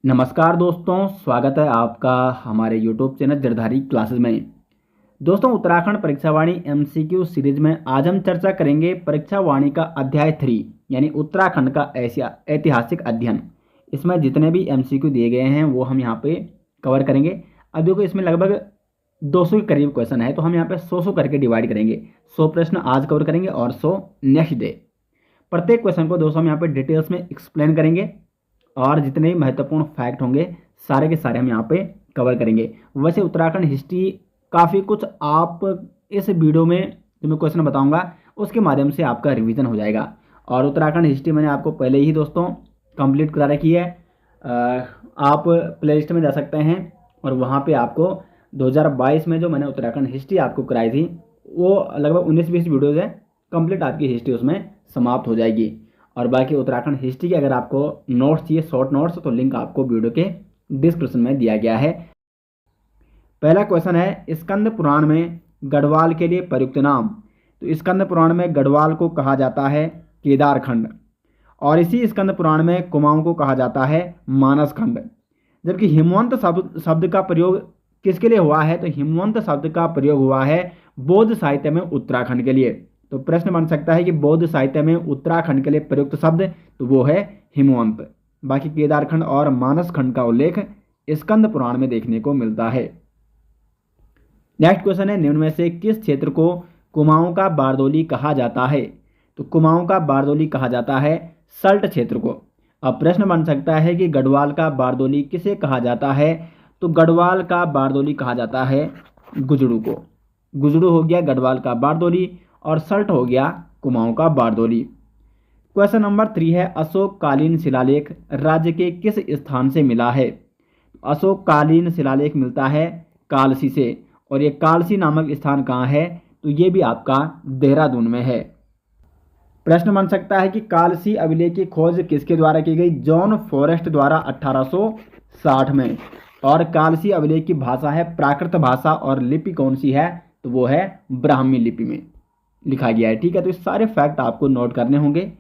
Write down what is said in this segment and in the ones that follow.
नमस्कार दोस्तों, स्वागत है आपका हमारे यूट्यूब चैनल जरधारी क्लासेस में। दोस्तों, उत्तराखंड परीक्षा वाणी एमसीक्यू सीरीज में आज हम चर्चा करेंगे परीक्षा वाणी का अध्याय 3 यानी उत्तराखंड का ऐतिहासिक अध्ययन। इसमें जितने भी एमसीक्यू दिए गए हैं वो हम यहाँ पे कवर करेंगे। अब देखो, इसमें लगभग 200 के करीब क्वेश्चन है, तो हम यहाँ पे 100 करके डिवाइड करेंगे। 100 प्रश्न आज कवर करेंगे और 100 नेक्स्ट डे। प्रत्येक क्वेश्चन को दोस्तों हम यहाँ पे डिटेल्स में एक्सप्लेन करेंगे और जितने भी महत्वपूर्ण फैक्ट होंगे सारे के सारे हम यहाँ पे कवर करेंगे। वैसे उत्तराखंड हिस्ट्री काफ़ी कुछ आप इस वीडियो में जो मैं क्वेश्चन बताऊंगा उसके माध्यम से आपका रिवीजन हो जाएगा। और उत्तराखंड हिस्ट्री मैंने आपको पहले ही दोस्तों कंप्लीट करा रखी है। आप प्लेलिस्ट में जा सकते हैं और वहाँ पे आपको 2022 में जो मैंने उत्तराखंड हिस्ट्री आपको कराई थी वो लगभग 19-20 वीडियोज़ है। कंप्लीट आपकी हिस्ट्री उसमें समाप्त हो जाएगी। और बाकी उत्तराखंड हिस्ट्री के अगर आपको नोट्स चाहिए, शॉर्ट नोट्स, तो लिंक आपको वीडियो के डिस्क्रिप्शन में दिया गया है। पहला क्वेश्चन है, स्कंद पुराण में गढ़वाल के लिए प्रयुक्त नाम। तो स्कंद पुराण में गढ़वाल को कहा जाता है केदारखंड, और इसी स्कंद पुराण में कुमाऊं को कहा जाता है मानसखंड। जबकि हिमवंत शब्द का प्रयोग किसके लिए हुआ है? तो हिमवंत शब्द का प्रयोग हुआ है बौद्ध साहित्य में उत्तराखंड के लिए। तो प्रश्न बन सकता है कि बौद्ध साहित्य में उत्तराखंड के लिए प्रयुक्त शब्द, तो वो है हिमवंत। बाकी केदारखंड और मानसखंड का उल्लेख स्कंद पुराण में देखने को मिलता है। नेक्स्ट क्वेश्चन है, निम्न में से किस क्षेत्र को कुमाऊं का बारदोली कहा जाता है? तो कुमाऊं का बारदोली कहा जाता है सल्ट क्षेत्र को। अब प्रश्न बन सकता है कि गढ़वाल का बारदोली किसे कहा जाता है? तो गढ़वाल का बारदोली कहा जाता है गुजड़ू को। गुजड़ू हो गया गढ़वाल का बारदोली और सल्ट हो गया कुमाऊं का बारदोली। क्वेश्चन नंबर 3 है, अशोककालीन शिलालेख राज्य के किस स्थान से मिला है? अशोककालीन शिलालेख मिलता है कालसी से, और ये कालसी नामक स्थान कहाँ है? तो ये भी आपका देहरादून में है। प्रश्न बन सकता है कि कालसी अभिलेख की खोज किसके द्वारा की गई? जॉन फॉरेस्ट द्वारा 1860 में। और कालसी अभिलेख की भाषा है प्राकृत भाषा, और लिपि कौन सी है? तो वो है ब्राह्मी लिपि में लिखा गया है। ठीक है, तो इस सारे फैक्ट आपको नोट करने होंगे।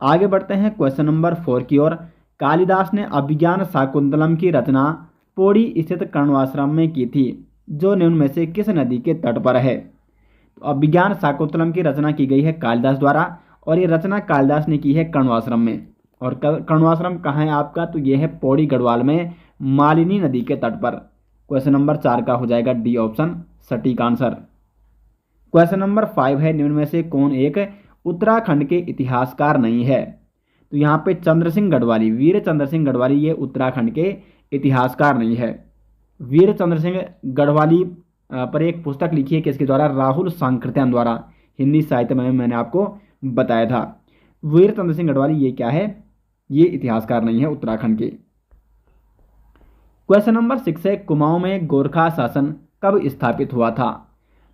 आगे बढ़ते हैं क्वेश्चन नंबर 4 की ओर। कालिदास ने अभिज्ञान शाकुंतलम की रचना पौड़ी स्थित कर्णवाश्रम में की थी, जो निम्न में से किस नदी के तट पर है? तो अभिज्ञान शाकुंतलम की रचना की गई है कालिदास द्वारा, और ये रचना कालिदास ने की है कर्णवाश्रम में। और कर्णवाश्रम कहाँ है आपका? तो ये है पौड़ी गढ़वाल में, मालिनी नदी के तट पर। क्वेश्चन नंबर 4 का हो जाएगा डी ऑप्शन सटीक आंसर। क्वेश्चन नंबर 5 है, निम्न में से कौन एक उत्तराखंड के इतिहासकार नहीं है? तो यहाँ पे चंद्र सिंह गढ़वाली, वीर चंद्र सिंह गढ़वाली, ये उत्तराखंड के इतिहासकार नहीं है। वीर चंद्र सिंह गढ़वाली पर एक पुस्तक लिखी है किसके द्वारा? राहुल सांकृत्यान द्वारा। हिंदी साहित्य में मैंने आपको बताया था। वीर चंद्र सिंह गढ़वाली ये क्या है? ये इतिहासकार नहीं है उत्तराखंड के। क्वेश्चन नंबर 6 है, कुमाऊं में गोरखा शासन कब स्थापित हुआ था?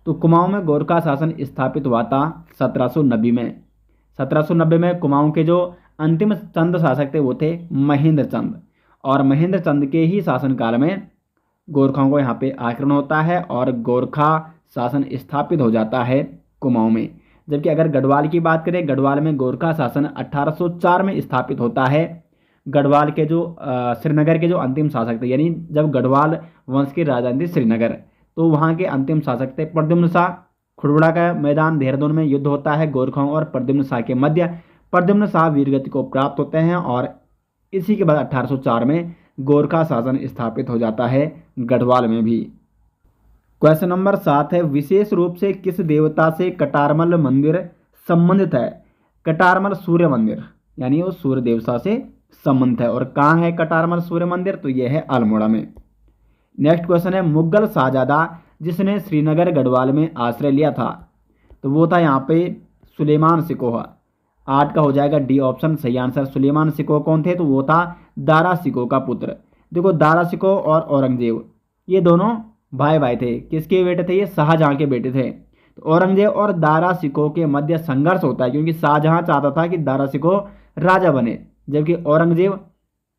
तो कुमाऊं में गोरखा शासन स्थापित हुआ था 1790 में। 1790 में कुमाऊं के जो अंतिम चंद शासक थे वो थे महेंद्र चंद, और महेंद्र चंद के ही शासनकाल में गोरखाओं को यहाँ पे आक्रमण होता है और गोरखा शासन स्थापित हो जाता है कुमाऊं में। जबकि अगर गढ़वाल की बात करें, गढ़वाल में गोरखा शासन 1804 में स्थापित होता है। गढ़वाल के जो श्रीनगर के जो अंतिम शासक थे, यानी जब गढ़वाल वंश की राजधानी थी श्रीनगर, तो वहाँ के अंतिम शासक थे प्रद्युम्न शाह। खुड़बुड़ा का मैदान देहरादून में युद्ध होता है गोरखाओं और प्रद्युम्न शाह के मध्य। प्रद्युम्न शाह वीरगति को प्राप्त होते हैं और इसी के बाद 1804 में गोरखा शासन स्थापित हो जाता है गढ़वाल में भी। क्वेश्चन नंबर 7 है, विशेष रूप से किस देवता से कटारमल मंदिर संबंधित है? कटारमल सूर्य मंदिर, यानी वो सूर्य देवता से संबंधित है। और कहाँ है कटारमल सूर्य मंदिर? तो यह है अल्मोड़ा में। नेक्स्ट क्वेश्चन है, मुगल शाहजादा जिसने श्रीनगर गढ़वाल में आश्रय लिया था, तो वो था यहाँ पे सुलेमान सिकोह। 8 का हो जाएगा डी ऑप्शन सही आंसर। सुलेमान सिकोह कौन थे? तो वो था दारा सिकोह का पुत्र। देखो, दारा सिकोह और औरंगजेब ये दोनों भाई भाई थे। किसके बेटे थे? ये शाहजहां के बेटे थे। तो औरंगजेब और दारा सिकोह के मध्य संघर्ष होता है, क्योंकि शाहजहां चाहता था कि दारा सिकोह राजा बने, जबकि औरंगजेब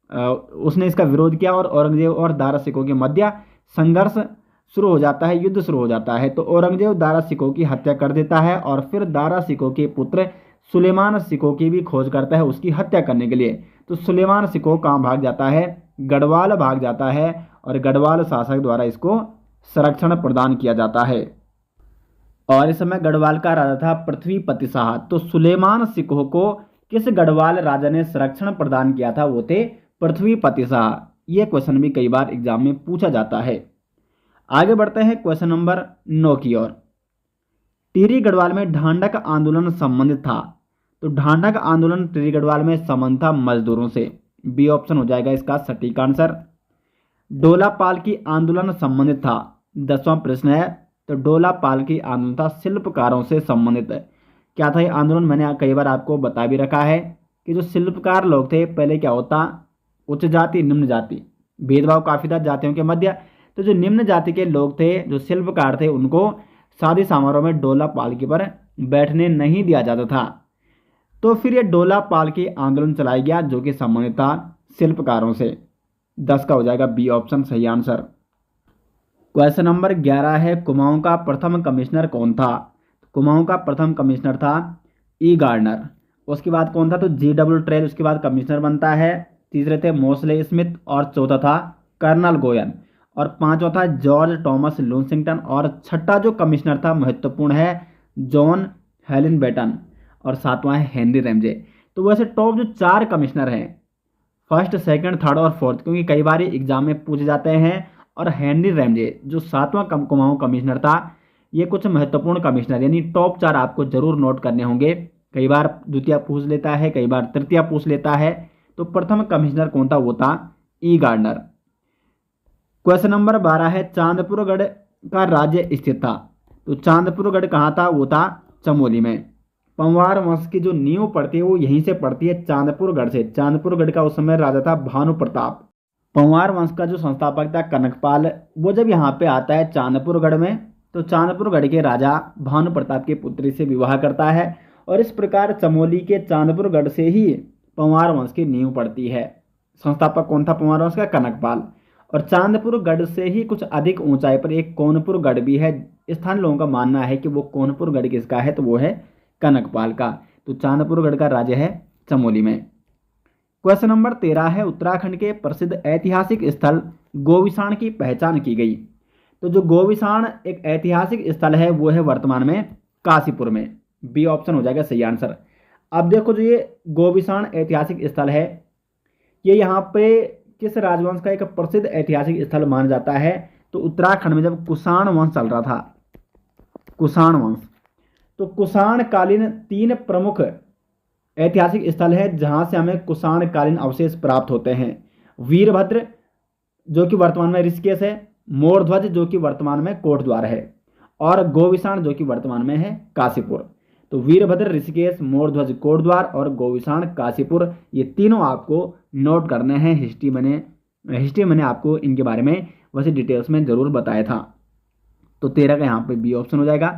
उसने इसका विरोध किया, और औरंगजेब और दारा सिकोह के मध्य संघर्ष शुरू हो जाता है, युद्ध शुरू हो जाता है। तो औरंगजेब दारा सिकोह की हत्या कर देता है, और फिर दारा सिकोह के पुत्र सुलेमान सिकोह की भी खोज करता है उसकी हत्या करने के लिए। तो सुलेमान सिकोह कहाँ भाग जाता है? गढ़वाल भाग जाता है और गढ़वाल शासक द्वारा इसको संरक्षण प्रदान किया जाता है। और इस समय गढ़वाल का राजा था पृथ्वीपति शाह। तो सुलेमान सिकोह को किस गढ़वाल राजा ने संरक्षण प्रदान किया था? वो थे पृथ्वीपति शाह। ये क्वेश्चन भी कई बार एग्जाम में पूछा जाता है। आगे बढ़ते हैं क्वेश्चन नंबर 9 की ओर। टिहरी गढ़वाल में ढांढक आंदोलन संबंधित था। तो ढांढक आंदोलन टिहरी गढ़वाल में संबंध था मजदूरों से। बी ऑप्शन हो जाएगा इसका सटीक आंसर। डोला पालकी आंदोलन संबंधित था। 10वां प्रश्न है। तो डोला पालकी आंदोलन था शिल्पकारों से संबंधित। क्या था ये आंदोलन? मैंने कई बार आपको बता भी रखा है कि जो शिल्पकार लोग थे, पहले क्या होता, उच्च जाति निम्न जाति, भेदभाव काफी था जातियों के मध्य। तो जो निम्न जाति के लोग थे, जो शिल्पकार थे, उनको शादी समारोह में डोला पालकी पर बैठने नहीं दिया जाता था। तो फिर ये डोला पालकी आंदोलन चलाया गया जो कि संबंधित था शिल्पकारों से। 10 का हो जाएगा बी ऑप्शन सही आंसर। क्वेश्चन नंबर 11 है, कुमाऊं का प्रथम कमिश्नर कौन था? कुमाऊं का प्रथम कमिश्नर था ई गार्डनर। उसके बाद कौन था? तो जी.डब्ल्यू. ट्रेल उसके बाद कमिश्नर बनता है। तीसरे थे मोस्ले स्मिथ और चौथा था कर्नल गोयन और पांचवा था जॉर्ज टॉमस लूसिंगटन और छठा जो कमिश्नर था महत्वपूर्ण है जॉन हेलिन बेटन और सातवां है हेनरी रैमजे। तो वैसे टॉप जो 4 कमिश्नर हैं, फर्स्ट सेकंड थर्ड और फोर्थ, क्योंकि कई बार एग्जाम में पूछे जाते हैं, और हेनरी रैमजे जो 7वां कुमाऊं कमिश्नर था, ये कुछ महत्वपूर्ण कमिश्नर यानी टॉप 4 आपको जरूर नोट करने होंगे। कई बार द्वितीय पूछ लेता है, कई बार तृतीय पूछ लेता है। तो प्रथम कमिश्नर कौन था? वो था ई गार्डनर। क्वेश्चन नंबर 12 है, चांदपुरगढ़ का राज्य स्थित था। तो चांदपुरगढ़ कहाँ था? वो था चमोली में। पंवार वंश की जो नींव पड़ती है वो यहीं से पड़ती है, चांदपुरगढ़ से। चांदपुरगढ़ का उस समय राजा था भानु प्रताप। पंवार वंश का जो संस्थापक था कनकपाल, वो जब यहाँ पे आता है चांदपुरगढ़ में, तो चांदपुरगढ़ के राजा भानु प्रताप की पुत्री से विवाह करता है और इस प्रकार चमोली के चांदपुरगढ़ से ही पंवार वंश की नींव पड़ती है। संस्थापक कौन था पंवार वंश का? कनकपाल। और चांदपुरगढ़ से ही कुछ अधिक ऊंचाई पर एक कोनपुरगढ़ भी है। स्थानीय लोगों का मानना है कि वो कोनपुरगढ़ किसका है? तो वो है कनकपाल का। तो चांदपुरगढ़ का राज्य है चमोली में। क्वेश्चन नंबर 13 है, उत्तराखंड के प्रसिद्ध ऐतिहासिक स्थल गोविसाण की पहचान की गई। तो जो गोविसाण एक ऐतिहासिक स्थल है वो है वर्तमान में काशीपुर में। बी ऑप्शन हो जाएगा सही आंसर। अब देखो, जो ये गोविसाण ऐतिहासिक स्थल है, ये यहाँ पे किस राजवंश का एक प्रसिद्ध ऐतिहासिक स्थल माना जाता है? तो उत्तराखंड में जब कुषाण वंश चल रहा था, कुषाण वंश, तो कुषाण कालीन 3 प्रमुख ऐतिहासिक स्थल है जहां से हमें कुषाण कालीन अवशेष प्राप्त होते हैं। वीरभद्र जो कि वर्तमान में ऋषिकेश है, मोरध्वज जो कि वर्तमान में कोटद्वार है, और गोविसाण जो कि वर्तमान में है काशीपुर। तो वीरभद्र ऋषिकेश, मोरध्वज कोटद्वार और गोविसाण काशीपुर, ये तीनों आपको नोट करने हैं। हिस्ट्री मैंने आपको इनके बारे में वैसे डिटेल्स में जरूर बताया था। तो 13 का यहाँ पे बी ऑप्शन हो जाएगा।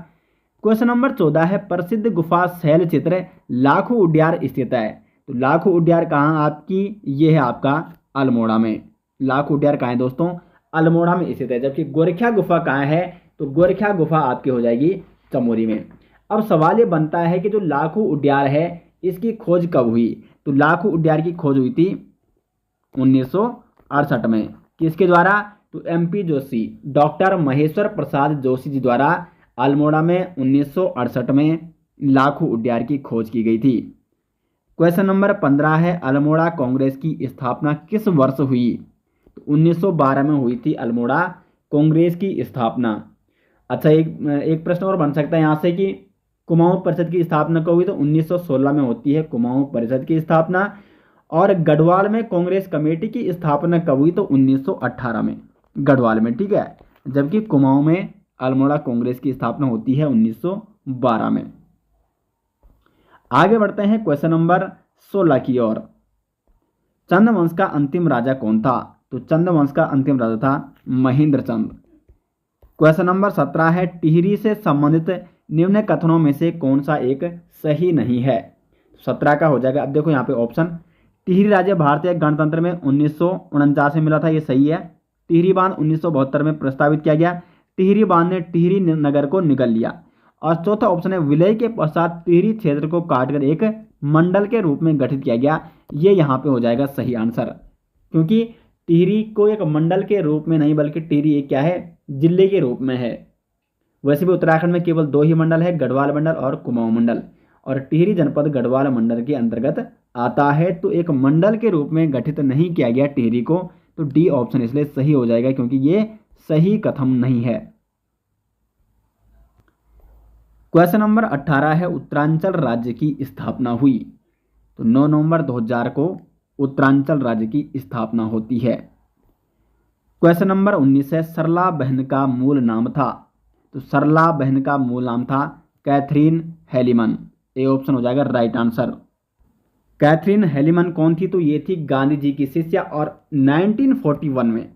क्वेश्चन नंबर 14 है, प्रसिद्ध गुफा शैल चित्र लाखू उड्यार स्थित है। तो लाखू उड्यार कहाँ आपकी? ये है आपका अल्मोड़ा में। लाखू उड्यार कहाँ है दोस्तों? अल्मोड़ा में स्थित है। जबकि गोरखिया गुफा कहाँ है? तो गोरखिया गुफा आपकी हो जाएगी चमोली में। अब सवाल ये बनता है कि जो लाखू उड्यार है इसकी खोज कब हुई? तो लाखू उड्यार की खोज हुई थी 1968 में। किसके द्वारा? तो MP जोशी, डॉक्टर महेश्वर प्रसाद जोशी जी द्वारा अल्मोड़ा में 1968 में लाखू उड्यार की खोज की गई थी। क्वेश्चन नंबर 15 है, अल्मोड़ा कांग्रेस की स्थापना किस वर्ष हुई? तो 1912 में हुई थी अल्मोड़ा कांग्रेस की स्थापना। अच्छा, एक प्रश्न और बन सकता है यहाँ से कि कुमाऊं परिषद की स्थापना कब हुई? तो 1916 में होती है कुमाऊं परिषद की स्थापना। और गढ़वाल में कांग्रेस कमेटी की स्थापना कब हुई? तो 1918 में गढ़वाल में, ठीक है। जबकि कुमाऊं में अल्मोड़ा कांग्रेस की स्थापना होती है 1912 में। आगे बढ़ते हैं क्वेश्चन नंबर 16 की ओर। चंद्रवंश का अंतिम राजा कौन था? तो चंद्रवंश का अंतिम राजा था महेंद्र चंद। क्वेश्चन नंबर 17 है, टिहरी से संबंधित निम्न कथनों में से कौन सा एक सही नहीं है? 17 का हो जाएगा। अब देखो यहाँ पे ऑप्शन, टिहरी राज्य भारतीय गणतंत्र में 1949 में मिला था, ये सही है। टिहरी बांध 1972 में प्रस्तावित किया गया। टिहरी बांध ने टिहरी नगर को निगल लिया। और चौथा ऑप्शन है, विलय के पश्चात टिहरी क्षेत्र को काटकर एक मंडल के रूप में गठित किया गया। ये यहाँ पे हो जाएगा सही आंसर, क्योंकि टिहरी को एक मंडल के रूप में नहीं बल्कि टिहरी एक क्या है, जिले के रूप में है। वैसे भी उत्तराखंड में केवल 2 ही मंडल है, गढ़वाल मंडल और कुमाऊं मंडल, और टिहरी जनपद गढ़वाल मंडल के अंतर्गत आता है। तो एक मंडल के रूप में गठित नहीं किया गया टिहरी को, तो डी ऑप्शन इसलिए सही हो जाएगा क्योंकि ये सही कथन नहीं है। क्वेश्चन नंबर 18 है, उत्तरांचल राज्य की स्थापना हुई। तो 9 नवंबर 2000 को उत्तरांचल राज्य की स्थापना होती है। क्वेश्चन नंबर 19 है, सरला बहन का मूल नाम था। तो सरला बहन का मूल नाम था कैथरीन हेलीमन। ए ऑप्शन हो जाएगा राइट आंसर। कैथरीन हेलीमन कौन थी? तो ये थी गांधी जी की शिष्या, और 1941 में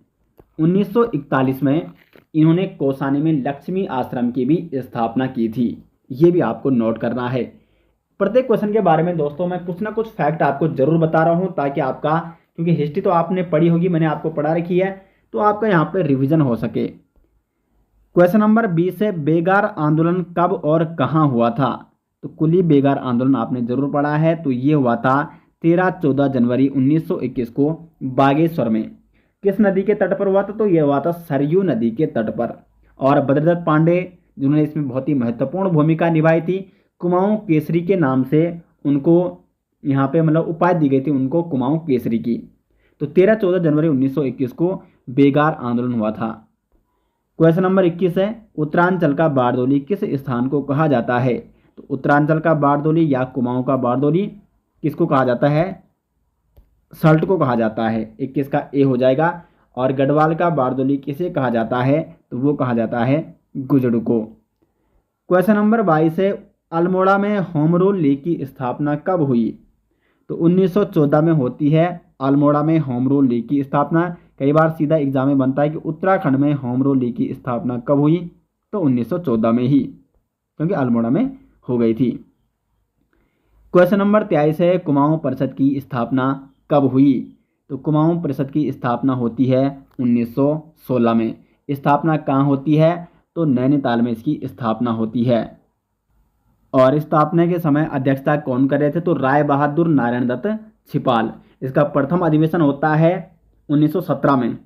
1941 में इन्होंने कौसानी में लक्ष्मी आश्रम की भी स्थापना की थी। ये भी आपको नोट करना है। प्रत्येक क्वेश्चन के बारे में दोस्तों मैं कुछ ना कुछ फैक्ट आपको जरूर बता रहा हूं, ताकि आपका, क्योंकि हिस्ट्री तो आपने पढ़ी होगी, मैंने आपको पढ़ा रखी है, तो आपका यहाँ पे रिवीजन हो सके। क्वेश्चन नंबर 20 है, बेगार आंदोलन कब और कहाँ हुआ था? तो कुली बेगार आंदोलन आपने जरूर पढ़ा है। तो ये हुआ था 13-14 जनवरी 1921 को बागेश्वर में। किस नदी के तट पर हुआ था? तो ये हुआ था सरयू नदी के तट पर। और भद्रदत्त पांडे जिन्होंने इसमें बहुत ही महत्वपूर्ण भूमिका निभाई थी, कुमाऊं केसरी के नाम से उनको यहाँ पे मतलब उपाधि दी गई थी उनको, कुमाऊं केसरी की। तो 13-14 जनवरी 1921 को बेगार आंदोलन हुआ था। क्वेश्चन नंबर 21 है, उत्तरांचल का बारदोली किस स्थान को कहा जाता है? तो उत्तरांचल का बारदोली या कुमाऊं का बारदोली किसको कहा जाता है? सल्ट को कहा जाता है। 21 का ए हो जाएगा। और गढ़वाल का बारदोली किसे कहा जाता है? तो वो कहा जाता है गुजड़ू को। क्वेश्चन नंबर 22 है, अल्मोड़ा में होम रूल लीग की स्थापना कब हुई? तो 1914 में होती है अल्मोड़ा में होम रूल लीग की स्थापना। कई बार सीधा एग्जाम में बनता है कि उत्तराखंड में होम रूल लीग की स्थापना कब हुई? तो 1914 में ही, क्योंकि अल्मोड़ा में हो गई थी। क्वेश्चन नंबर 23 है, कुमाऊं परिषद की स्थापना कब हुई? तो कुमाऊं परिषद की स्थापना होती है 1916 में। स्थापना कहाँ होती है? तो नैनीताल में इसकी स्थापना होती है। और स्थापना के समय अध्यक्षता कौन कर रहे थे? तो राय बहादुर नारायण दत्त छिपाल। इसका प्रथम अधिवेशन होता है 1917 में,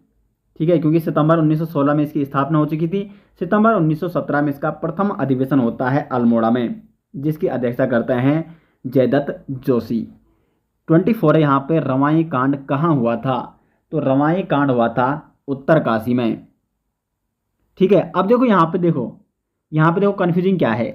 ठीक है, क्योंकि सितंबर 1916 में इसकी स्थापना हो चुकी थी। सितंबर 1917 में इसका प्रथम अधिवेशन होता है अल्मोड़ा में, जिसकी अध्यक्षता करते हैं जयदत्त जोशी। 24 है यहाँ पे, रवाई कांड कहाँ हुआ था? तो रवाई कांड हुआ था उत्तरकाशी में, ठीक है। अब देखो यहाँ पे देखो कन्फ्यूजिंग क्या है,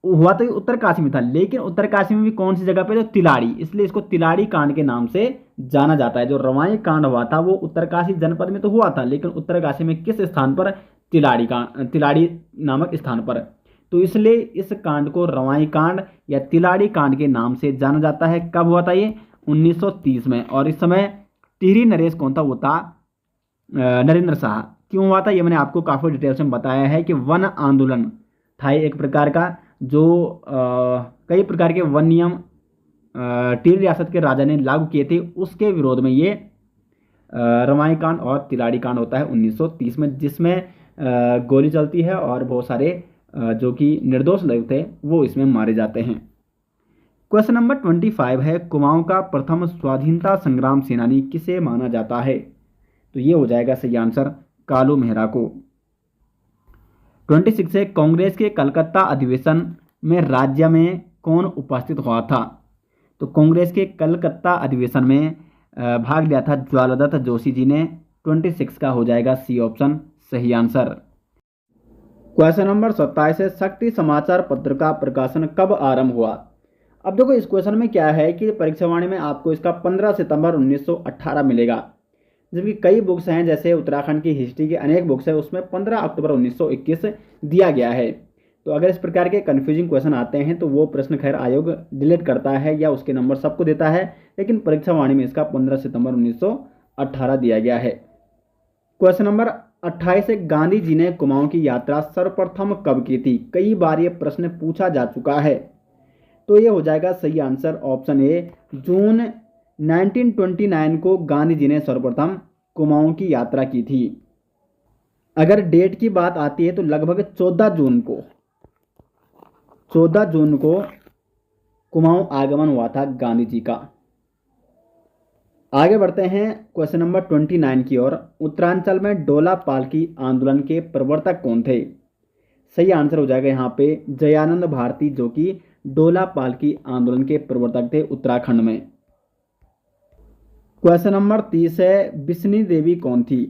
हुआ तो उत्तरकाशी में था, लेकिन उत्तरकाशी में भी कौन सी जगह पे? तो तिलाड़ी, इसलिए इसको तिलाड़ी कांड के नाम से जाना जाता है। जो रवाई कांड हुआ था वो उत्तरकाशी जनपद में तो हुआ था, लेकिन उत्तरकाशी में किस स्थान पर? तिलाड़ी नामक स्थान पर। तो इसलिए इस कांड को रवाई कांड या तिलाड़ी कांड के नाम से जाना जाता है। कब हुआ था ये? 1930 में। और इस समय टिहरी नरेश कौन था? वो था नरेंद्र शाह। क्यों हुआ था ये मैंने आपको काफ़ी डिटेल्स में बताया है कि वन आंदोलन था एक प्रकार का, जो कई प्रकार के वन नियम टिहरी रियासत के राजा ने लागू किए थे, उसके विरोध में ये रवाई कांड और तिलाड़ी कांड होता है 1930 में, जिसमें गोली चलती है और बहुत सारे जो कि निर्दोष लोग थे वो इसमें मारे जाते हैं। क्वेश्चन नंबर 25 है, कुमाऊं का प्रथम स्वाधीनता संग्राम सेनानी किसे माना जाता है? तो ये हो जाएगा सही आंसर कालू मेहरा को। 26 है, कांग्रेस के कलकत्ता अधिवेशन में राज्य में कौन उपस्थित हुआ था? तो कांग्रेस के कलकत्ता अधिवेशन में भाग लिया था ज्वालादत्त जोशी जी ने। 26 का हो जाएगा सी ऑप्शन सही आंसर। क्वेश्चन नंबर 27 है, शक्ति समाचार पत्र का प्रकाशन कब आरंभ हुआ? अब देखो इस क्वेश्चन में क्या है कि परीक्षावाणी में आपको इसका 15 सितंबर 1918 मिलेगा, जबकि कई बुक्स हैं जैसे उत्तराखंड की हिस्ट्री के अनेक बुक्स हैं उसमें 15 अक्टूबर 1921 दिया गया है। तो अगर इस प्रकार के कन्फ्यूजिंग क्वेश्चन आते हैं तो वो प्रश्न खैर आयोग डिलीट करता है या उसके नंबर सबको देता है, लेकिन परीक्षावाणी में इसका 15 सितंबर 1918 दिया गया है। क्वेश्चन नंबर 28 से, गांधी जी ने कुमाऊं की यात्रा सर्वप्रथम कब की थी? कई बार ये प्रश्न पूछा जा चुका है। तो ये हो जाएगा सही आंसर ऑप्शन ए, जून 1929 को गांधी जी ने सर्वप्रथम कुमाऊं की यात्रा की थी। अगर डेट की बात आती है तो लगभग 14 जून को कुमाऊं आगमन हुआ था गांधी जी का। आगे बढ़ते हैं क्वेश्चन नंबर 29 की ओर। उत्तरांचल में डोला पालकी आंदोलन के प्रवर्तक कौन थे? सही आंसर हो जाएगा यहाँ पे जयानंद भारती, जो कि डोला पालकी आंदोलन के प्रवर्तक थे उत्तराखंड में। क्वेश्चन नंबर 30 है, बिस्नी देवी कौन थी?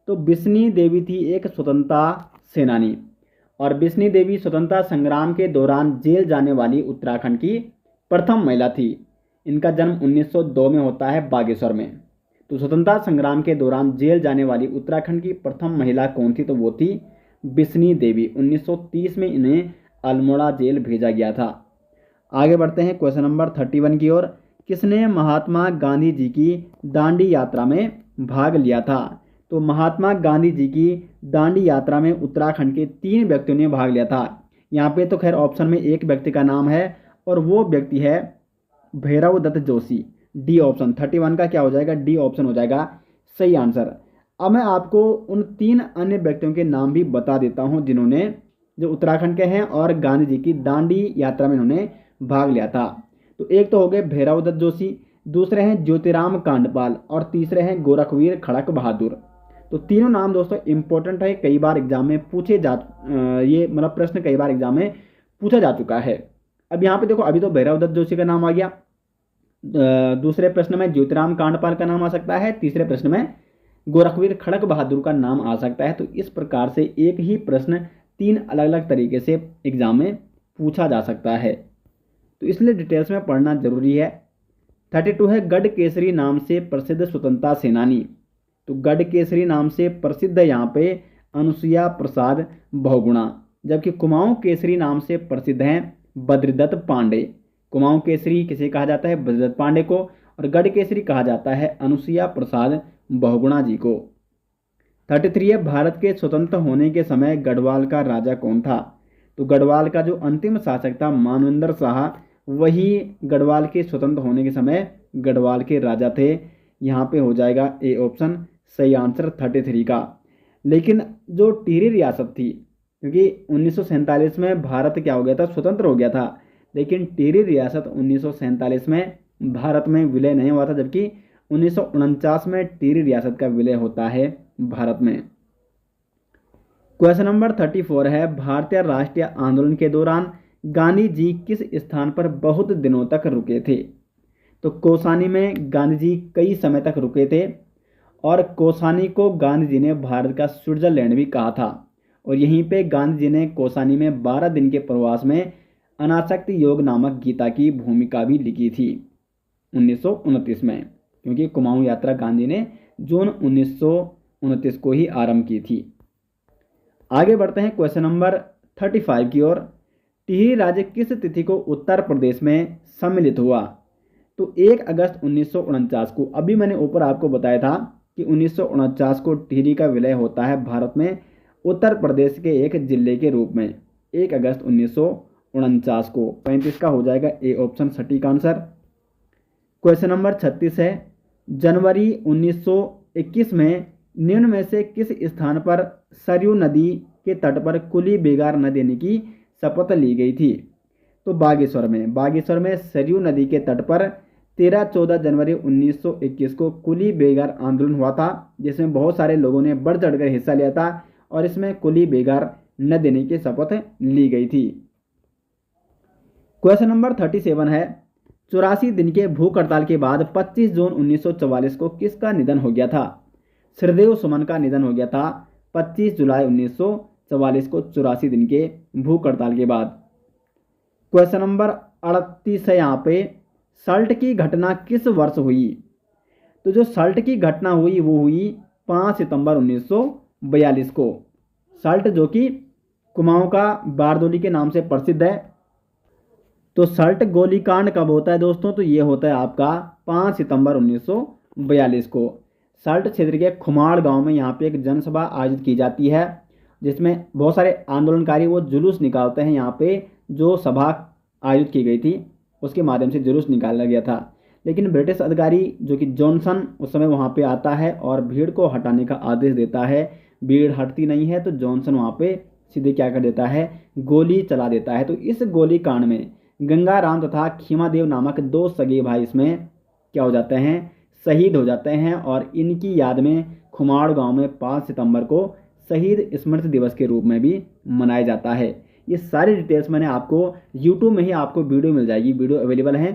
तो बिस्नी देवी थी एक स्वतंत्रता सेनानी, और बिस्नी देवी स्वतंत्रता संग्राम के दौरान जेल जाने वाली उत्तराखंड की प्रथम महिला थी। इनका जन्म 1902 में होता है बागेश्वर में। तो स्वतंत्रता संग्राम के दौरान जेल जाने वाली उत्तराखंड की प्रथम महिला कौन थी? तो वो थी बिस्नी देवी। 1930 में इन्हें अल्मोड़ा जेल भेजा गया था। आगे बढ़ते हैं क्वेश्चन नंबर 31 की ओर। किसने महात्मा गांधी जी की दांडी यात्रा में भाग लिया था? तो महात्मा गांधी जी की दांडी यात्रा में उत्तराखंड के 3 व्यक्तियों ने भाग लिया था। यहाँ पे तो खैर ऑप्शन में एक व्यक्ति का नाम है, और वो व्यक्ति है भैरव दत्त जोशी। डी ऑप्शन 31 का क्या हो जाएगा? डी ऑप्शन हो जाएगा सही आंसर। अब मैं आपको उन 3 अन्य व्यक्तियों के नाम भी बता देता हूं जिन्होंने, जो उत्तराखंड के हैं और गांधी जी की दांडी यात्रा में इन्होंने भाग लिया था। तो एक तो हो गए भैरव दत्त जोशी, दूसरे हैं ज्योतिराम कांडपाल, और तीसरे हैं गोरखवीर खड़क बहादुर। तो तीनों नाम दोस्तों इंपॉर्टेंट है, कई बार एग्जाम में पूछे जा ये मतलब प्रश्न कई बार एग्जाम में पूछा जा चुका है। अब यहाँ पे देखो, अभी तो भैरव दत्त जोशी का नाम आ गया, दूसरे प्रश्न में ज्योतिराम कांडपाल का नाम आ सकता है, तीसरे प्रश्न में गोरखवीर खड़क बहादुर का नाम आ सकता है। तो इस प्रकार से एक ही प्रश्न 3 अलग अलग तरीके से एग्जाम में पूछा जा सकता है, तो इसलिए डिटेल्स में पढ़ना जरूरी है। 32 है, गढ़ केसरी नाम से प्रसिद्ध स्वतंत्रता सेनानी। तो गढ़ केसरी नाम से प्रसिद्ध यहाँ पे अनुसुईया प्रसाद बहुगुणा, जबकि कुमाऊं केसरी नाम से प्रसिद्ध हैं बद्रीदत्त पांडे। कुमाऊं केसरी किसे कहा जाता है? बद्रीदत्त पांडे को, और गढ़ केसरी कहा जाता है अनुसुईया प्रसाद बहुगुणा जी को। 33 है, भारत के स्वतंत्र होने के समय गढ़वाल का राजा कौन था? तो गढ़वाल का जो अंतिम शासक था मानवेंद्र शाह, वही गढ़वाल के स्वतंत्र होने के समय गढ़वाल के राजा थे। यहाँ पे हो जाएगा ए ऑप्शन सही आंसर 33 का। लेकिन जो टिहरी रियासत थी, क्योंकि 1947 में भारत क्या हो गया था? स्वतंत्र हो गया था, लेकिन टिहरी रियासत 1947 में भारत में विलय नहीं हुआ था, जबकि 1949 में टिहरी रियासत का विलय होता है भारत में। क्वेश्चन नंबर 34 है, भारतीय राष्ट्रीय आंदोलन के दौरान गांधी जी किस स्थान पर बहुत दिनों तक रुके थे? तो कौसानी में गांधी जी कई समय तक रुके थे, और कौसानी को गांधी जी ने भारत का स्विट्जरलैंड भी कहा था। और यहीं पे गांधी जी ने कौसानी में 12 दिन के प्रवास में अनासक्ति योग नामक गीता की भूमिका भी लिखी थी 1929 में, क्योंकि कुमाऊं यात्रा गांधी ने जून 1929 को ही आरंभ की थी। आगे बढ़ते हैं क्वेश्चन नंबर 35 की ओर। टिहरी राज्य किस तिथि को उत्तर प्रदेश में सम्मिलित हुआ? तो 1 अगस्त 1949 को। अभी मैंने ऊपर आपको बताया था कि 1949 को टिहरी का विलय होता है भारत में उत्तर प्रदेश के एक जिले के रूप में, 1 अगस्त 1949 को। 35 का हो जाएगा ए ऑप्शन सटीक आंसर। क्वेश्चन नंबर 36 है, जनवरी 1921 में निम्न में से किस स्थान पर सरयू नदी के तट पर कुली बेगार न देने की शपथ ली गई थी? तो बागेश्वर में सरयू नदी के तट पर 13-14 जनवरी 1921 को कुली बेगार आंदोलन हुआ था, जिसमें बहुत सारे लोगों ने बढ़ चढ़कर हिस्सा लिया था, और इसमें कुली बेगार न देने की शपथ ली गई थी। क्वेश्चन नंबर 37 है, 84 दिन के भूख हड़ताल के बाद 25 जून 1944 को किसका निधन हो गया था? श्रीदेव सुमन का निधन हो गया था 25 जुलाई 1944 को, 84 दिन के भूख हड़ताल के बाद। क्वेश्चन नंबर 38 है, यहाँ पे सल्ट की घटना किस वर्ष हुई? तो जो सल्ट की घटना हुई वो हुई 5 सितंबर 1942 को। सल्ट जो कि कुमाऊं का बारदोली के नाम से प्रसिद्ध है। तो सल्ट गोलीकांड कब होता है दोस्तों? तो ये होता है आपका 5 सितंबर 1942 को। सल्ट क्षेत्र के खुमाड़ गांव में यहाँ पे एक जनसभा आयोजित की जाती है, जिसमें बहुत सारे आंदोलनकारी वो जुलूस निकालते हैं। यहाँ पे जो सभा आयोजित की गई थी उसके माध्यम से जुलूस निकाला गया था, लेकिन ब्रिटिश अधिकारी जो कि जॉनसन उस समय वहाँ पे आता है और भीड़ को हटाने का आदेश देता है। भीड़ हटती नहीं है तो जॉनसन वहाँ पे सीधे क्या कर देता है? गोली चला देता है। तो इस गोली कांड में गंगाराम तथा खीमादेव नामक 2 सगे भाई इसमें क्या हो जाते हैं? शहीद हो जाते हैं और इनकी याद में खुमाड़ गांव में 5 सितंबर को शहीद स्मृति दिवस के रूप में भी मनाया जाता है। ये सारी डिटेल्स मैंने आपको यूट्यूब में ही आपको वीडियो मिल जाएगी, वीडियो अवेलेबल है।